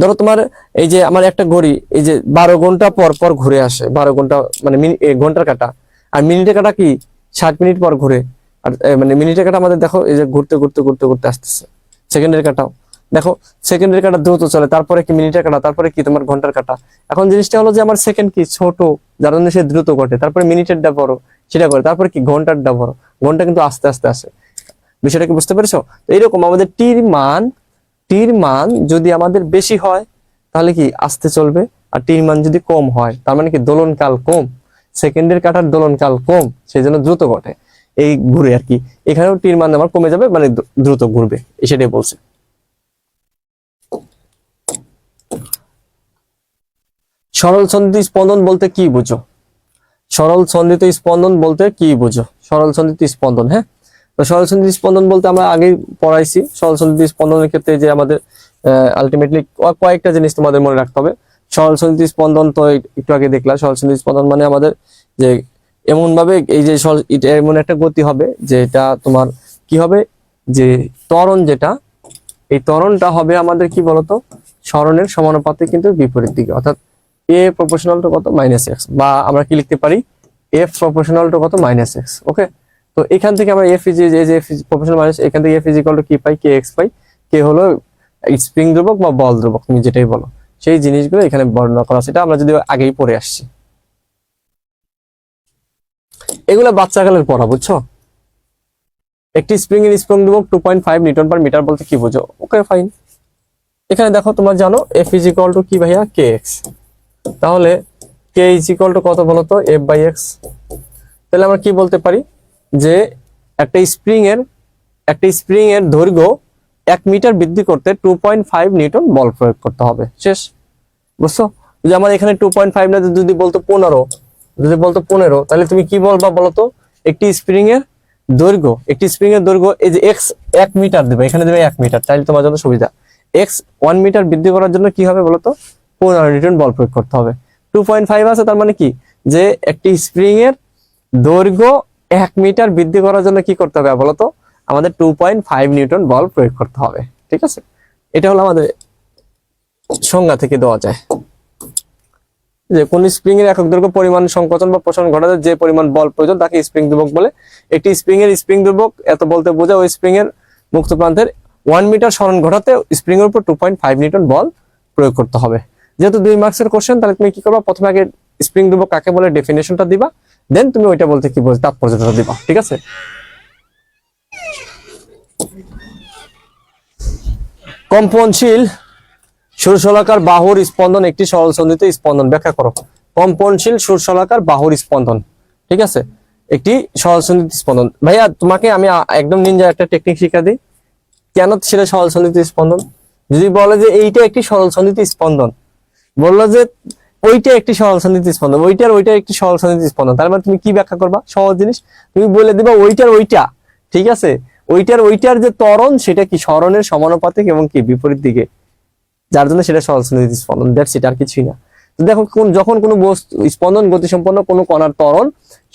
ধরো তোমার এই যে আমার একটা ঘড়ি এই যে 12 ঘন্টা পর পর ঘুরে আসে, 12 ঘন্টা মানে ঘন্টার কাটা, আর মিনিটের কাটা কি 60 মিনিট পর ঘুরে। আর মানে মিনিটের কাটা আমাদের দেখো এই যে ঘুরতে ঘুরতে ঘুরতে ঘুরতে আসতেছে। সেকেন্ডের কাটাও দেখো, সেকেন্ডের কাটা দ্রুত চলে, তারপরে কি মিনিটের কাটা, তারপরে কি তোমার ঘন্টার কাটা। এখন জিনিসটা হলো যে আমার সেকেন্ড কি ছোট, যার জন্য সে দ্রুত ঘটে, তারপরে মিনিটেরটা বড় সেটা করে, তারপরে কি ঘন্টারটা বড়, ঘন্টা কিন্তু আস্তে আস্তে আসে। বিষয়টা কি বুঝতে পেরেছো। তো এইরকম আমাদের টির মান যদি আমাদের বেশি হয় তাহলে কি আস্তে চলবে, আর টির মান যদি কম হয় তার মানে কি দোলনকাল কম, সেকেন্ডের কাটার দোলনকাল কম, সেই জন্য দ্রুত ঘটে, এই ঘুরে আর কি। এখানেও টির মান আমার কমে যাবে, মানে দ্রুত ঘুরবে, সেটাই বলছে। সরল সন্ধিত স্পন্দন বলতে কি বুঝো, সরল সন্ধিত স্পন্দন বলতে কি বুঝো, সরল সন্ধিত স্পন্দন। হ্যাঁ, তো সরল সন্ধিত স্পন্দন বলতে আমরা আগেই পড়াইছি, সরল সন্ধিত স্পন্দনের ক্ষেত্রে যে আমাদের আলটিমেটলি কয়েকটা জিনিস তোমাদের মনে রাখতে হবে। সরল সন্ধিত স্পন্দন তো একটু আগে দেখলাম, সরল সন্ধিত স্পন্দন মানে আমাদের যে এমন ভাবে এই যে এটা এমন একটা গতি হবে যে এটা তোমার কি হবে, যে ত্বরণ যেটা, এই ত্বরণটা হবে আমাদের কি বলতো, সরণের সমানুপাতিক কিন্তু বিপরীত দিকে, অর্থাৎ এ প্রপোর্শনাল টু কত, -x, বা আমরা কি লিখতে পারি, এফ প্রপোর্শনাল টু কত, -x। ওকে, তো এখান থেকে আমরা এফ ইজ প্রপোর্শনাল মাইনাস, এখান থেকে এফ ইজ ইকুয়াল টু কি পাই, কে এক্স পাই। কে হলো স্প্রিং ধ্রুবক বা বল ধ্রুবক, তুমি যেটাই বলো, সেই জিনিসগুলো এখানে বর্ণনা করা, সেটা আমরা যদি আগেই পড়ে আসছি। এগুলো বাচ্চাকালের পড়া, বুঝছো। একটি স্প্রিং এর স্প্রিং ধ্রুবক 2.5 নিউটন পার মিটার বলতে কি বুঝো, ওকে ফাইন। এখানে দেখো তোমরা জানো এফ ইজ ইকুয়াল টু কি ভাইয়া, কে এক্স, তাহলে কে ইজ ইকুয়াল টু কত বলতো, এফ বাই এক্স। তাহলে আমরা কি বলতে পারি যে একটা স্প্রিং এর দৈর্ঘ্য 1 মিটার বৃদ্ধি করতে 2.5 নিউটন বল প্রয়োগ করতে হবে, শেষ। বুঝছো, যে আমার এখানে 2.5 না, যদি বলতো 15, তাহলে তুমি কি বলবা বলতো, একটি স্প্রিং এর দৈর্ঘ্য এই যে এক্স 1 মিটার দেবে, এখানে দেবে 1 মিটার, তাহলে তোমার জন্য সুবিধা। এক্স 1 মিটার বৃদ্ধি করার জন্য কি হবে বলতো, 15 নিউটন বল প্রয়োগ করতে হবে। 2.5 আছে, তার মানে কি যে একটি স্প্রিং এর দৈর্ঘ্য 1 মিটার বৃদ্ধি করার জন্য কি করতে হবে বলতো, আমাদের 2.5 নিউটন বল প্রয়োগ করতে হবে। ঠিক আছে, এটা হলো আমাদের সংজ্ঞা থেকে দেওয়া যায় যে কোন স্প্রিং এর একক দৈর্ঘ্য পরিমাণ সংকোচন বা প্রসারণ ঘটাতে যে পরিমাণ বল প্রয়োজন তাকে স্প্রিং ধ্রুবক বলে। একটি স্প্রিং এর স্প্রিং ধ্রুবক এত বলতে বোঝায় ওই স্প্রিং এর মুক্ত প্রান্তের 1 মিটার সরণ ঘটাতে স্প্রিং এর উপর 2.5 নিউটন বল প্রয়োগ করতে হবে। যেহেতু 2 মার্কসের কোশ্চেন, তাহলে তুমি কি করবা, প্রথমে আগে স্প্রিং ধ্রুবক কাকে বলে ডেফিনেশনটা দিবা, দেন তুমি ওইটা বলতে কি বলছো তাৎপর্যটা দিবা, ঠিক আছে? কম্পনশীল সুরশলাকার বাহুর স্পন্দন একটি সরল সন্ধিত স্পন্দন, ব্যাখ্যা করো। কম্পনশীল সুরশলাকার বাহুর স্পন্দন, ঠিক আছে, একটি সরল সন্ধিত স্পন্দন। ভাইয়া তোমাকে আমি একদম নিনজা একটা টেকনিক শিখা দিই, কেন সেটা সরল সন্ধিত স্পন্দন। যদি বলে যে এইটা একটি সরল সন্ধিত স্পন্দন, বললো যে ওইটা একটি সরল সন্ধিত স্পন্দন, ওইটা একটি সরল সন্ধিত স্পন্দন, তার মানে তুমি কি ব্যাখ্যা করবা? সহজ জিনিস, তুমি বলে দিবা ওইটা, ঠিক আছে, ওইটার যে ত্বরণ সেটা কি সরণের সমানুপাতিক এবং কি বিপরীত দিকে, যার জন্য সেটা সরল সন্ধিত স্পন্দন, দ্যাটস ইট, আর কিছুই না। দেখো যখন কোনো বস্তু স্পন্দন গতিসম্পন্ন কোনো কণার ত্বরণ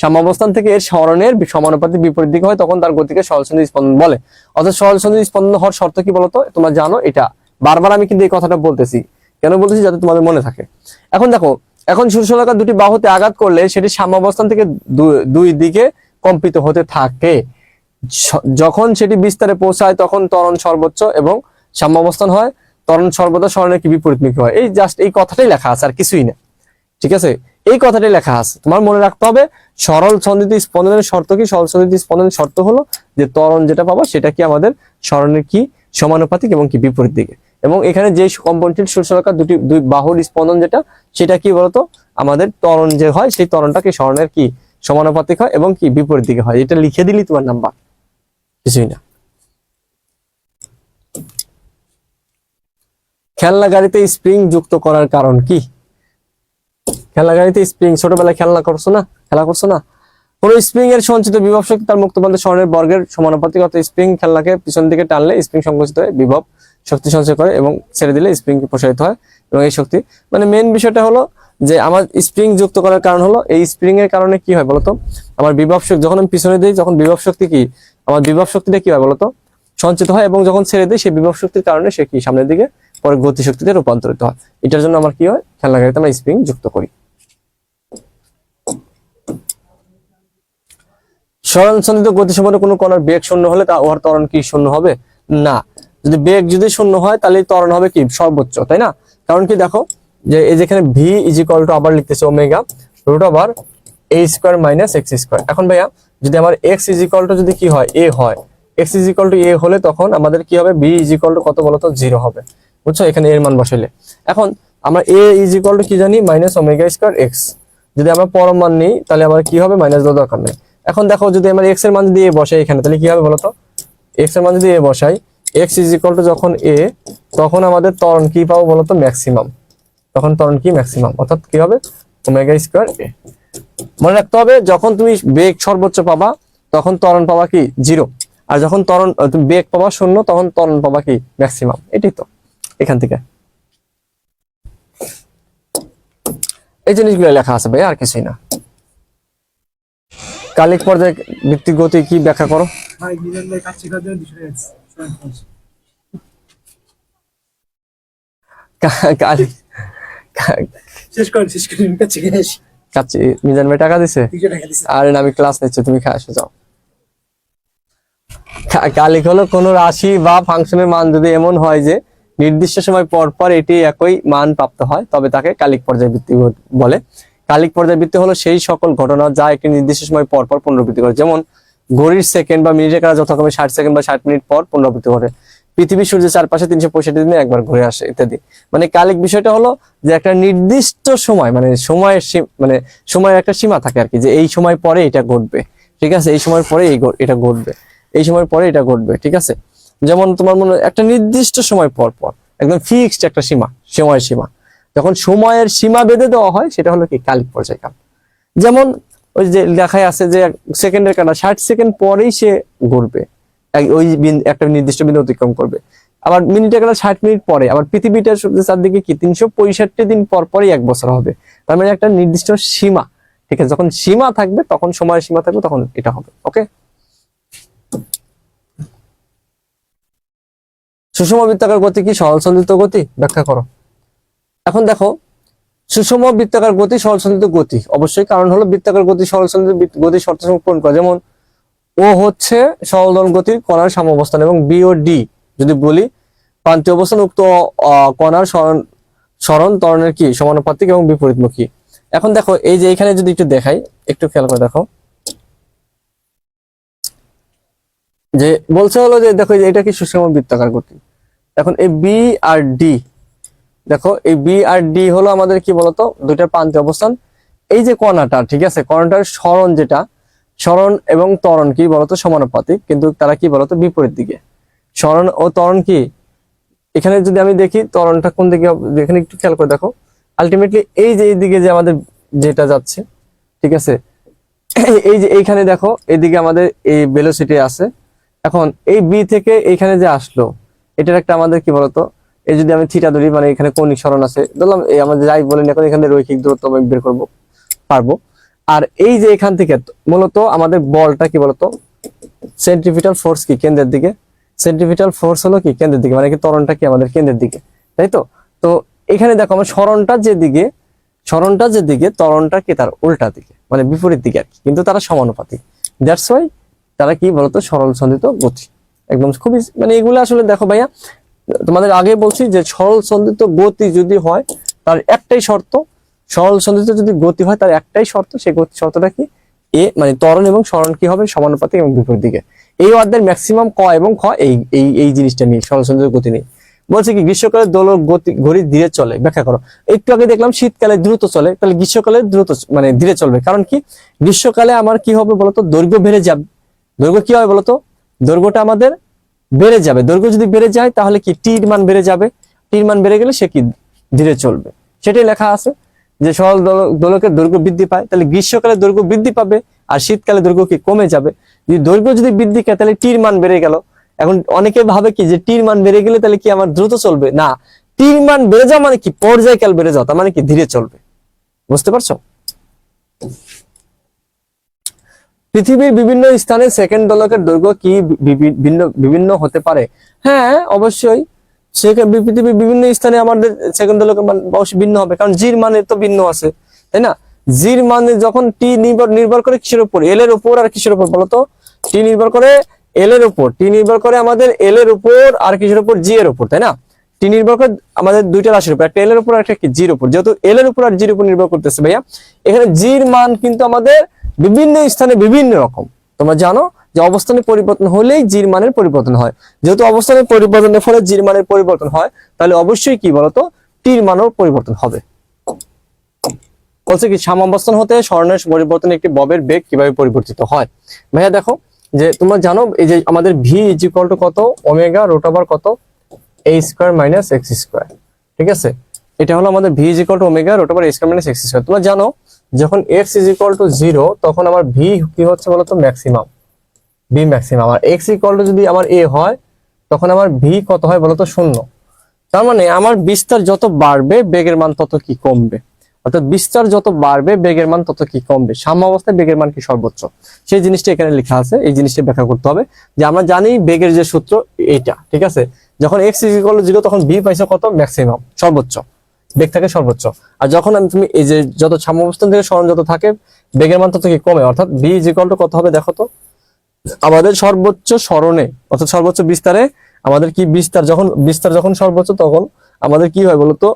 সাম্যাবস্থান থেকে এর সরণের সমানুপাতিক বিপরীত দিকে হয়, তখন তার গতিকে সরল সন্ধিত স্পন্দন বলে। অর্থাৎ সরল সন্ধিত স্পন্দন হওয়ার শর্ত কি বলতো? তোমরা জানো এটা, বারবার আমি কিন্তু এই কথাটা বলতেছি, কেন বলতেছি? যাতে তোমাদের মনে থাকে। এখন দেখো, এখন সুরশলাকার দুটি বাহুতে আঘাত করলে সেটি সাম্যাবস্থান থেকে দুই দিকে কম্পিত হতে থাকে। যখন সেটি বিস্তারে পৌঁছায় তখন ত্বরণ সর্বোচ্চ এবং সাম্যাবস্থান হয়, ত্বরণ সর্বদা সরণের কি বিপরীতমুখী হয়। এই জাস্ট এই কথাটাই লেখা আছে, আর কিছুই না, ঠিক আছে? এই কথাটাই লেখা আছে, তোমার মনে রাখতে হবে। সরল সন্ধিত স্পন্দনের শর্ত কি? সরল সন্ধিত স্পন্দনের শর্ত হলো যে ত্বরণ যেটা পাবো সেটা কি আমাদের সরণের কি সমানুপাতিক এবং কি বিপরীত দিকে। এবং এখানে যে কম্পনশীল সুরশলাকার দুই বাহুর স্পন্দন যেটা, সেটা কি বলতো? আমাদের ত্বরণ যে হয় সেই ত্বরণটা কি সরণের কি সমানুপাতিক হয় এবং কি বিপরীত দিকে হয়। এটা লিখে দিলি তোমার নাম্বার, কিছুই না। খেলনা গাড়িতে স্প্রিং যুক্ত করার কারণ কি? খেলনা গাড়িতে স্প্রিং, ছোটবেলায় খেলা করছো না? কোন স্প্রিং এর সঞ্চিত বিভব শক্তি তার মুক্ত প্রান্তে সরণের বর্গের সমানুপাতিক, অর্থাৎ স্প্রিং খেলনাকে পিছন দিকে টানলে স্প্রিং সংকুচিত হয়ে বিভব শক্তি সঞ্চয় করে এবং ছেড়ে দিলে স্প্রিং প্রসারিত হয়, এবং এই শক্তি মানে মেন বিষয়টা হলো যে আমার স্প্রিং যুক্ত করার কারণ হলো এই স্প্রিং এর কারণে কি হয় বলতো? আমার বিভব শক্তি যখন আমি পিছনে দিই, যখন বিভব শক্তি কি আমার বিভব শক্তিটা কি হয় বলতো? সঞ্চিত হয়, এবং যখন ছেড়ে দিই সেই বিভব শক্তির কারণে সে কি সামনের দিকে পরে গতি শক্তিতে রূপান্তরিত হয়। এটার জন্য আমার কি হয়? খেলনা গাড়িতে আমরা স্প্রিং যুক্ত করি। সরল সন্ধিত গতিসম্পন্ন কোনো কণার বেগ শূন্য হলে তা ওর ত্বরণ কি শূন্য হবে? না। যদি বেগ যদি শূন্য হয় তাহলে ত্বরণ হবে কি সর্বোচ্চ, তাই না? কারণ কি দেখো যে এই যেখানে ভি ইজ ইকুয়াল টু আবার লিখতেছে omega root over A square minus X square. এখন ভাইয়া যদি আমার এক্স ইজ ইকুয়াল টু যদি কি হয় এ হয়, এক্স ইজ ইকুয়াল টু এ হলে তখন আমাদের কি হবে? বি ইজ ইকুয়াল টু কত বলতো? 0 হবে, বুঝছো? এখানে এর মান বসাইলে এখন আমরা এ ইজ ইকুয়াল টু কি জানি? Minus omega square x. যদি আমরা পরম মান নিই তাহলে আমার কি হবে? মাইনাস দেওয়ার দরকার নেই। এখন দেখো যদি আমরা এক্স এর মান যদি এ বসাই এখানে, তাহলে কি হবে বলতো? এক্স এর মান যদি এ বসাই, এক্স ইজ ইকুয়াল টু যখন এ, তখন আমাদের ত্বরণ কি পাবো বলতো? ম্যাক্সিমাম। তখন ত্বরণ কি ম্যাক্সিমাম, অর্থাৎ কি হবে? ওমেগা স্কোয়ার এ। মনে রাখতে হবে যখন তুমি বেগ সর্বোচ্চ পাবা তখন ত্বরণ পাবা কি 0, আর যখন তুমি বেগ পাবা 0 তখন ত্বরণ পাবা কি ম্যাক্সিমাম। এটাই তো এখান থেকে এই জিনিসগুলো লেখা আছে ভাই, আর কিছুই না। কালিক পর্যায়ে ভিত্তিক গতি কি ব্যাখ্যা করো? মিজান ভাই টাকা দিছে? আরে না, আমি ক্লাস নিচ্ছি, তুমি খায় আসো যাও। কালিক হলো কোন রাশি বা ফাংশনের মান যদি এমন হয় যে নির্দিষ্ট সময় পর পর এটি একই মান প্রাপ্ত হয় তবে তাকে কালিক পর্যায়বৃত্তি বলে। কালিক পর্যায়বৃত্তি হলো সেই সকল ঘটনা যা একটি নির্দিষ্ট সময় পর পর পুনরাবৃত্তি করে, যেমন ঘড়ির সেকেন্ড বা মিনিটের কাজ যথাক্রমে 60 সেকেন্ড বা 60 মিনিট পর পুনরাবৃত্তি ঘটে, পৃথিবী সূর্যের চারপাশে 365 দিনে একবার ঘুরে আসে ইত্যাদি। মানে কালিক বিষয়টা হলো যে একটা নির্দিষ্ট সময় মানে সময়ের একটা সীমা থাকে আর কি, যে এই সময় পরে এটা ঘটবে, ঠিক আছে, এই সময় পরে এটা ঘটবে, এই সময় পরে এটা ঘটবে, ঠিক আছে। যেমন তোমার মনে একটা নির্দিষ্ট সময় পর পর একদম ফিক্সড একটা সময়ের সীমা, যখন সময়ের সীমা বেঁধে দেওয়া হয় সেটা হলো কি কালিক পর্যায়কাল। যেমন ওই যে লেখায় আছে যে সেকেন্ডের কাটা 60 সেকেন্ড পরেই সে ঘুরবে, ওই একটা নির্দিষ্ট বিন্দু অতিক্রম করবে। আবার মিনিটের কাটা 60 মিনিট পরে, আবার পৃথিবীটার সূর্যের চারদিকে কি 365 দিন পর পরই 1 বছর হবে। তার মানে একটা নির্দিষ্ট সীমা, ঠিক আছে, যখন সীমা থাকবে তখন সময়ের সীমা থাকবে তখন এটা হবে। ওকে, সুষম বৃত্তাকার গতি কি সরল সন্ধিত গতি? ব্যাখ্যা করো। এখন দেখো সুষম বৃত্তাকার গতি সরল সন্ধিত গতি অবশ্যই, কারণ হলো বৃত্তাকার গতি সরল সন্ধিত গতির শর্ত পূরণ করে। যেমন ও হচ্ছে সরল দল গতির কণার সাম্যাবস্থান, এবং বি ও ডি যদি বলি প্রান্তীয় অবস্থান উক্ত কণার সরণ ত্বরণের কি সমানুপাতিক এবং বিপরীতমুখী। এখন দেখো এই যে এখানে যদি একটু দেখাই, একটু খেয়াল করে দেখো, যে বলছে হলো যে দেখো যে এটা কি সুষম বৃত্তাকার গতি। এখন এই বি আর ডি, দেখো এই বি আর ডি হলো আমাদের কি বলতো দুইটার প্রান্তে অবস্থান। এই যে কণাটা, ঠিক আছে, কণাটার সরণ যেটা, সরণ এবং ত্বরণ কি বলতো সমানুপাতিক, কিন্তু তারা কি বলতো বিপরীত দিকে। সরণ ও ত্বরণ কি, এখানে যদি আমি দেখি ত্বরণটা কোন দিকে, এখানে একটু খেয়াল করে দেখো, আলটিমেটলি এই যে এইদিকে যে আমাদের যেটা যাচ্ছে, ঠিক আছে, এই যে এইখানে দেখো এইদিকে আমাদের এই ভেলোসিটি আছে। এখন এই বি থেকে এইখানে যে আসলো, এটার একটা আমাদের কি বলতো, এই যদি আমি থিটা ধরি, মানে এখানে কৌণিক সরণ আছে ধরলাম, এই আমাদের যাই বলেন এখন এখানে রৈখিক দূরত্ব আমি বের করবো পারবো। আর এই যে এখান থেকে মূলত আমাদের বলটা কি বলতো, সেন্ট্রিপিটাল ফোর্স কি কেন্দ্রের দিকে, সেন্ট্রিপিটাল ফোর্স হলো কি কেন্দ্রের দিকে, মানে কি ত্বরণটা কি আমাদের কেন্দ্রের দিকে, তাই তো। তো এখানে দেখো আমার সরণটা যেদিকে, সরণটা যেদিকে, ত্বরণটা কি তার উল্টা দিকে, মানে বিপরীত দিকে আর কি, কিন্তু তারা সমানুপাতিক। দ্যাটস ওয়াই তারা কি বলতো সরল সন্ধিত গতি। একদম খুবই মানে এগুলো আসলে দেখো ভাইয়া, তোমাদের আগে বলছি যে সরল সন্ধিত গতি যদি হয় তার একটাই শর্ত, সরল সন্ধিত যদি গতি হয় তার একটাই শর্ত, সেই গতি শর্তটা কি, এ মানে ত্বরণ এবং সরণ কি হবে সমানুপাতিক এবং বিপরীত দিকে। এই অধ্যায়ের ম্যাক্সিমাম ক এবং খ এই এই এই জিনিসটা নিয়ে, সরল সন্ধিত গতি নিয়ে। বলছে কি গ্রীষ্মকালে দোলক গতি ঘড়ি ধীরে চলে, ব্যাখ্যা করো। একটু আগে দেখলাম শীতকালে দ্রুত চলে, তাহলে গ্রীষ্মকালে দ্রুত মানে ধীরে চলবে, কারণ কি গ্রীষ্মকালে আমার কি হবে বলতো দৈর্ঘ্য বেড়ে যাবে। দৈর্ঘ্য কি হবে বলতো, দৈর্ঘ্যটা আমাদের বেড়ে যাবে। দৈর্ঘ্য যদি বেড়ে যায় তাহলে কি টির মান বেড়ে যাবে, টির মান বেড়ে গেলে সে কি ধীরে চলবে, সেটাই লেখা আছে যে সরল দোলকের দৈর্ঘ্য বৃদ্ধি পায়, তাহলে গ্রীষ্মকালে দৈর্ঘ্য বৃদ্ধি পাবে আর শীতকালে দৈর্ঘ্য কি কমে যাবে। যদি দৈর্ঘ্য যদি বৃদ্ধি পায় তাহলে টির মান বেড়ে গেল। এখন অনেকে ভাবে কি যে টির মান বেড়ে গেলে তাহলে কি আমার দ্রুত চলবে, না, টির মান বেড়ে যাওয়া মানে কি পর্যায়কাল বেড়ে যাওয়া, তার মানে কি ধীরে চলবে। বুঝতে পারছো? পৃথিবীর বিভিন্ন স্থানে সেকেন্ড দোলকের দৈর্ঘ্য কি ভিন্ন বিভিন্ন হতে পারে? হ্যাঁ অবশ্যই, পৃথিবীর বিভিন্ন স্থানে আমাদের সেকেন্ড দোলকের মান অবশ্যই ভিন্ন হবে, কারণ জির মানে তো ভিন্ন আছে, তাই না। জির মানে যখন টি নির্ভর করে কিসের উপর, এল এর উপর আর কিসের উপর বলতো, টি নির্ভর করে এল এর উপর, টি নির্ভর করে আমাদের এল এর উপর আর কিসের উপর, জি এর উপর, তাই না। টি নির্ভর করে আমাদের দুইটা রাশির উপর, একটা এল এর উপর আর একটা কি জির উপর। যেহেতু এল এর উপর আর জির উপর নির্ভর করতেছে ভাইয়া, এখানে জির মান কিন্তু আমাদের বিভিন্ন স্থানে বিভিন্ন রকম। তোমরা জানো যে অবস্থানের পরিবর্তন হলেই জির মানের পরিবর্তন হয়, যেহেতু অবস্থানের পরিবর্তনের ফলে জির মানের পরিবর্তন হয়, তাহলে অবশ্যই কি বলতো টির মানও পরিবর্তন হবে। বলছে কি সাম্যাবস্থান হতে স্বর্ণের পরিবর্তনে একটি ববের বেগ কিভাবে পরিবর্তিত হয়। ভাইয়া দেখো যে তোমরা জানো এই যে আমাদের ভি ইজ ইকুয়াল টু কত, ওমেগা রুট ওভার কত, A square minus X square, ঠিক আছে। এটা হলো আমাদের V is equal to omega root over A square minus X square. তোমরা জানো যখন এক্স ইজ ইকুয়াল টু 0 তখন আমার ভি কি হচ্ছে বলতো ম্যাক্সিমাম, বি ম্যাক্সিমাম। আর এক্স ইকুয়াল টু যদি আমার এ হয় তখন আমার ভি কত হয় বলতো 0। তার মানে আমার বিস্তার যত বাড়বে বেগের মান তত কি কমবে, অর্থাৎ বিস্তার যত বাড়বে বেগের মান তত কি কমবে, সাম্যাবস্থায় বেগের মান কি সর্বোচ্চ, সেই জিনিসটা এখানে লেখা আছে। এই জিনিসটা ব্যাখ্যা করতে হবে যে আমরা জানি বেগের যে সূত্র এটা, ঠিক আছে। যখন এক্স ইজ ইকুয়াল টু 0 তখন ভি পাইছো কত, ম্যাক্সিমাম, সর্বোচ্চ, বেগ থাকে সর্বোচ্চ। আর যখন তুমি এই যে যত সাম্যাবস্থান থেকে সরণ যত থাকে বেগের মান তত কি কমে, অর্থাৎ ভি ইজ ইকুয়াল টু কত হবে দেখো তো, আমাদের সর্বোচ্চ সরণে অর্থাৎ সর্বোচ্চ বিস্তারে আমাদের কি বিস্তার যখন সর্বোচ্চ তখন আমাদের কি হয় বলতো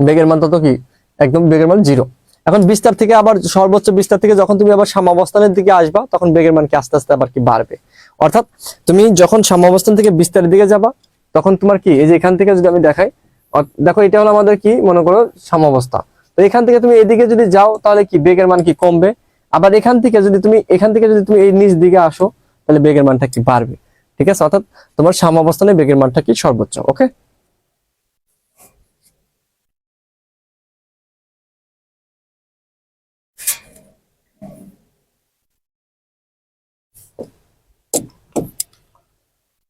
বেগের মান তত কি একদম বেগের মান 0। এখন বিস্তার থেকে আবার সর্বোচ্চ বিস্তার থেকে যখন তুমি আবার সাম্যাবস্থানের দিকে আসবা তখন বেগের মান কি আস্তে আস্তে আবার কি বাড়বে। অর্থাৎ তুমি যখন সাম্যাবস্থান থেকে বিস্তারের দিকে যাবা তখন তোমার কি এই যে এখান থেকে যদি আমি দেখাই, দেখো এটা হলো আমাদের কি মনে করো সাম্যাবস্থা, তো এখান থেকে তুমি এদিকে যদি যাও তাহলে কি বেগের মান কি কমবে। আবার এখান থেকে যদি তুমি এই নিচ দিকে আসো তাহলে বেগের মানটা কি বাড়বে, ঠিক আছে। অর্থাৎ তোমার সাম্যাবস্থানে বেগের মানটা কি সর্বোচ্চ। ওকে,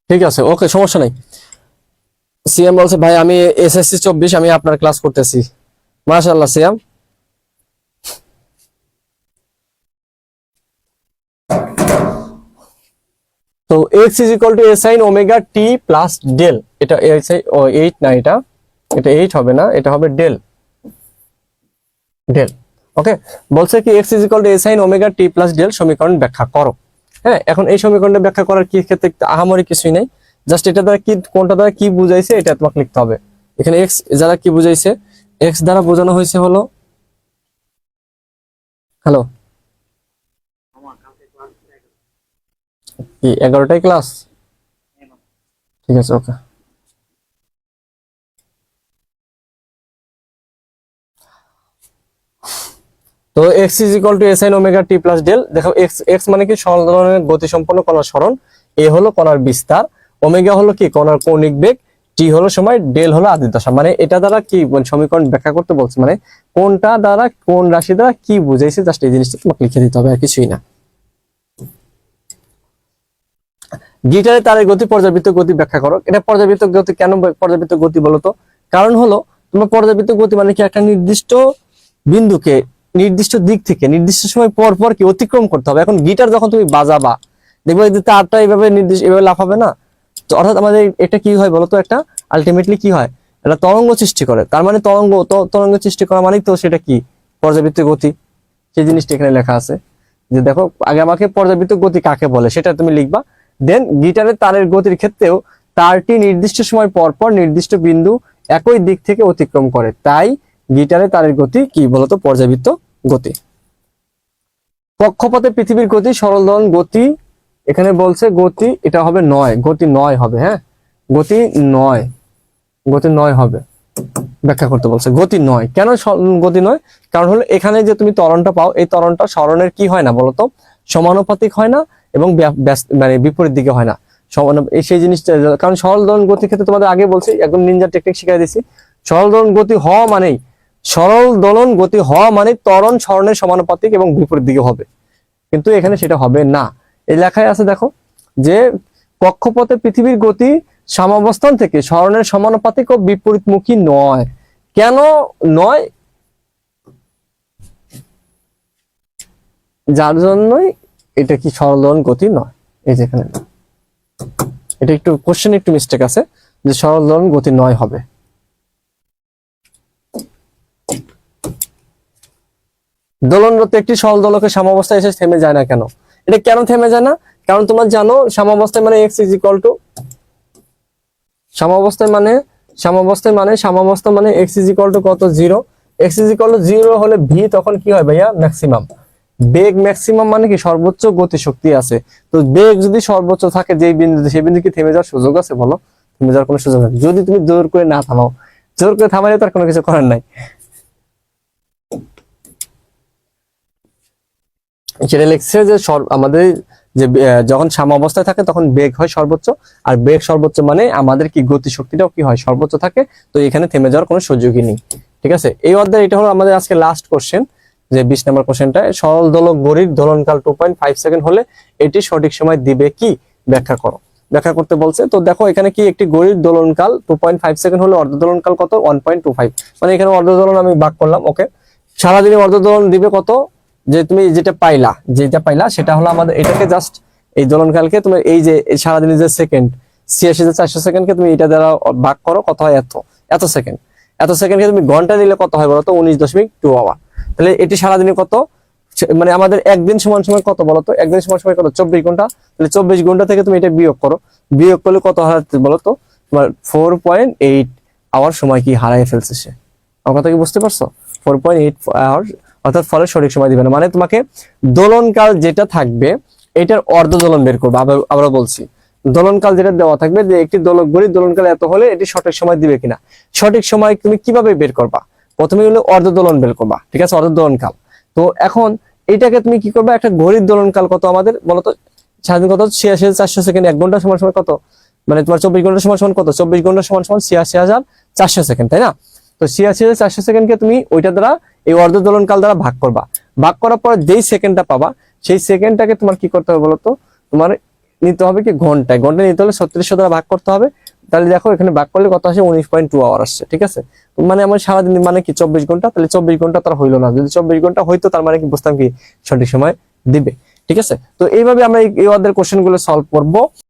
ঠিক আছে, ওকে, সমস্যা নাই। সিএম বলছে ভাই আমি এসএসসি 24 আমি আপনার ক্লাস করতেছি। মাশাআল্লাহ সিএম। তো x is equal to a sin omega t plus del, এটা 8 না, এটা 8 হবে না, এটা হবে ডেল ডেল। ওকে, বলছে কি x is equal to a sin omega t plus del সমীকরণ ব্যাখ্যা করো। হ্যাঁ, এখন এই সমীকরণটা ব্যাখ্যা করার কি ক্ষেত্রে আহামরি কিছুই নেই, জাস্ট এটা দ্বারা কি কোনটা দ্বারা কি বুঝাইছে এটা তোমাকে লিখতে হবে। এখানে x দ্বারা কি বুঝাইছে, x দ্বারা বোঝানো হয়েছে হলো হ্যালো, কি 11টায় ক্লাস? ঠিক আছে, ওকে। তো x is equal two S আইন ওমেগা টি প্লাস ডেল। দেখো এক্স এক্স মানে কি সরল দোলনের গতি সম্পন্ন কণার সরণ, এ হলো কণার বিস্তার, ওমেগা হলো কি কণার কৌণিক বেগ, টি হলো সময়, ডেল হলো আদি দশা। মানে এটা দ্বারা কি সমীকরণ ব্যাখ্যা করতে বলছে, মানে কোনটা দ্বারা কোন রাশি দ্বারা কি বুঝাইছে, জাস্ট এই জিনিসটা তোমাকে লিখে দিতে হবে, আর কিছুই না। গিটারে তারের গতি পর্যাবৃত্ত গতি ব্যাখ্যা করো। এটা পর্যাবৃত্ত গতি কেন পর্যাবৃত্ত গতি বলতো? কারণ হলো তোমার পর্যাবৃত্ত গতি মানে কি একটা নির্দিষ্ট বিন্দুকে নির্দিষ্ট দিক থেকে নির্দিষ্ট সময় পর পর কি অতিক্রম করতে হবে। এখন গিটার যখন তুমি বাজাবা দেখবে যে তারটা এইভাবে নির্দিষ্ট এভাবে লাফাবে না, তো অর্থাৎ আমাদের এটা কি হয় বলতো, একটা আলটিমেটলি কি হয়, এটা তরঙ্গ সৃষ্টি করে। তার মানে তরঙ্গ সৃষ্টি করা মানে তো সেটা কি পর্যাবৃত্ত গতি। সেই জিনিসটা এখানে লেখা আছে যে দেখো আগে আমাকে পর্যাবৃত্ত গতি কাকে বলে সেটা তুমি লিখবা। দেন গিটারের তারের গতির ক্ষেত্রেও তারটি নির্দিষ্ট সময় পর পর নির্দিষ্ট বিন্দু একই দিক থেকে অতিক্রম করে, তাই গিটারে তারের গতি কি বলতো পর্যাবৃত্ত গতি। কক্ষপথে পৃথিবীর গতি সরল দোলন গতি, এখানে বলছে গতি এটা হবে 9, গতি 9 হবে। হ্যাঁ, গতি 9, গতি 9 হবে। ব্যাখ্যা করতে বলছে গতি 9 কেন গতি 9? কারণ হলো এখানে যে তুমি ত্বরণটা পাও এই ত্বরণটা সরণের কি হয় না বলতো, সমানুপাতিক হয় না এবং মানে বিপরীত দিকে হয় না। সেই জিনিসটা কারণ সরল দোলন গতির ক্ষেত্রে তোমাদের আগে বলছি, একদম নিনজা টেকনিক শিখাই দিছি। সরল দোলন গতি হওয়া মানেই ত্বরণ সরণের সমানুপাতিক এবং বিপরীত দিকে হবে, কিন্তু এখানে সেটা হবে না। এই লেখায় আছে দেখো যে কক্ষপথে পৃথিবীর গতি সাম্যাবস্থান থেকে সরণের সমানুপাতিক ও বিপরীতমুখী নয়। কেন নয়? যার জন্যই এটা কি সরল দোলন গতি নয়। এই যেখানে এটা একটু কোশ্চেন একটু মিস্টেক আছে যে সরল দোলন গতি 9 হবে। দোলনরত একটি সরল দোলকের সাম্যাবস্থায় এসে থেমে যায় না কেন? এটা কেন থেমে যায় না? কারণ তোমরা জানো সাম্যাবস্থায় মানে x ইজ ইকুয়াল টু সাম্যাবস্থা মানে x ইজ ইকুয়াল টু কত 0। x ইজ ইকুয়াল টু 0 হলে v তখন কি হয় ভাইয়া? ম্যাক্সিমাম বেগ। ম্যাক্সিমাম মানে কি সর্বোচ্চ গতি শক্তি আছে। তো বেগ যদি সর্বোচ্চ থাকে যেই বিন্দুতে, সেই বিন্দু কি থেমে যাওয়ার সুযোগ আছে বলো? থেমে যাওয়ার কোনো সুযোগ নেই যদি তুমি জোর করে না থামাও। জোর করে থামালে তার কোনো কিছু করার নাই। সেটা লিখছে যে আমাদের যে যখন সাম্যাবস্থায় থাকে তখন বেগ হয় সর্বোচ্চ, আর বেগ সর্বোচ্চ মানে আমাদের কি গতি শক্তিটাও কি হয় সর্বোচ্চ থাকে। তো এখানে থেমে যাওয়ার কোনো সুযোগই নেই। ঠিক আছে, এই অধ্যায় এটা হলো আমাদের আজকে লাস্ট কোশ্চেন, যে 20 নম্বর কোশ্চেনটা। সরল দোলক ঘড়ির দোলনকাল 2.5 সেকেন্ড হলে এটি সঠিক সময় দিবে কি? ব্যাখ্যা করো। ব্যাখ্যা করতে বলছে। তো দেখো এখানে কি একটি ঘড়ির দোলনকাল 2.5 সেকেন্ড হলে অর্ধ দোলনকাল কত? 1.25। মানে এখানে অর্ধ দোলন আমি ভাগ করলাম। ওকে, সারাদিনে অর্ধ দোলন দিবে কত? যে তুমি যেটা পাইলা সেটা হলো আমাদের এটাকে জাস্ট এই দোলনকালকে তুমি এই যে সারাদিনের যে সেকেন্ড 86,400 সেকেন্ডকে তুমি এটা দ্বারা ভাগ করো, কত হয়? এত সেকেন্ড। এত সেকেন্ডকে তুমি ঘন্টা নিলে কত হয় বলতো? 19.2 আওয়ার। তাহলে এটি সারাদিনে কত, মানে আমাদের একদিন সমান সময় কত বলতো? একদিন সমান সময় কত? 24 ঘন্টা। তাহলে 24 ঘন্টা থেকে তুমি এটা বিয়োগ করো, বিয়োগ করলে কত হয় বলতো? তোমার 4.8 আওয়ার সময় কি হারাই ফেলছে সে। আমার কথা কি বুঝতে পারছো? 4.8 আওয়ার, অর্থাৎ ফলে সঠিক সময় দিবে না। মানে তোমাকে দোলনকাল যেটা থাকবে এটার অর্ধ দোলন বের করবে। আবার বলছি, দোলনকাল যেটা দেওয়া থাকবে যে একটি দোলক ঘড়ির দোলনকাল এত হলে এটি সঠিক সময় দিবে কিনা, সঠিক সময় তুমি কিভাবে বের করবা? প্রথমে হলো অর্ধ দোলন বের করবা। ঠিক আছে, অর্ধ দোলনকাল। তো এখন এটাকে তুমি কি করবা? একটা ঘড়ির দোলনকাল কত আমাদের বলতো? স্বাধীন কত? 86,400 সেকেন্ড। 1 ঘন্টা সমান সমান কত? মানে তোমার 24 ঘন্টা সমান সমান কত? 24 ঘন্টা সমান সমান 86,400 সেকেন্ড, তাই না? তো 86,400 সেকেন্ডকে তুমি ওইটা দ্বারা এই অর্ধ দোলনকাল দ্বারা ভাগ করবা। ভাগ করার পর যেই সেকেন্ডটা পাবা সেই সেকেন্ডটাকে তোমার কি করতে হবে বলতো? তোমার নিতে হবে কি ঘন্টায়। ঘন্টা নিতে হলে 3600 দ্বারা ভাগ করতে হবে। তাহলে দেখো এখানে ভাগ করলে কত আসে? 19.2 আওয়ার আসছে। ঠিক আছে, মানে আমার সারাদিন মানে কি 24 ঘন্টা। তাহলে 24 ঘন্টা তার হইলো না। যদি 24 ঘন্টা হইতো তার মানে কি বুঝতাম কি সঠিক সময় দিবে। ঠিক আছে, তো এইভাবে আমরা এই অধ্যায়ের কোশ্চেন গুলো সলভ করবো।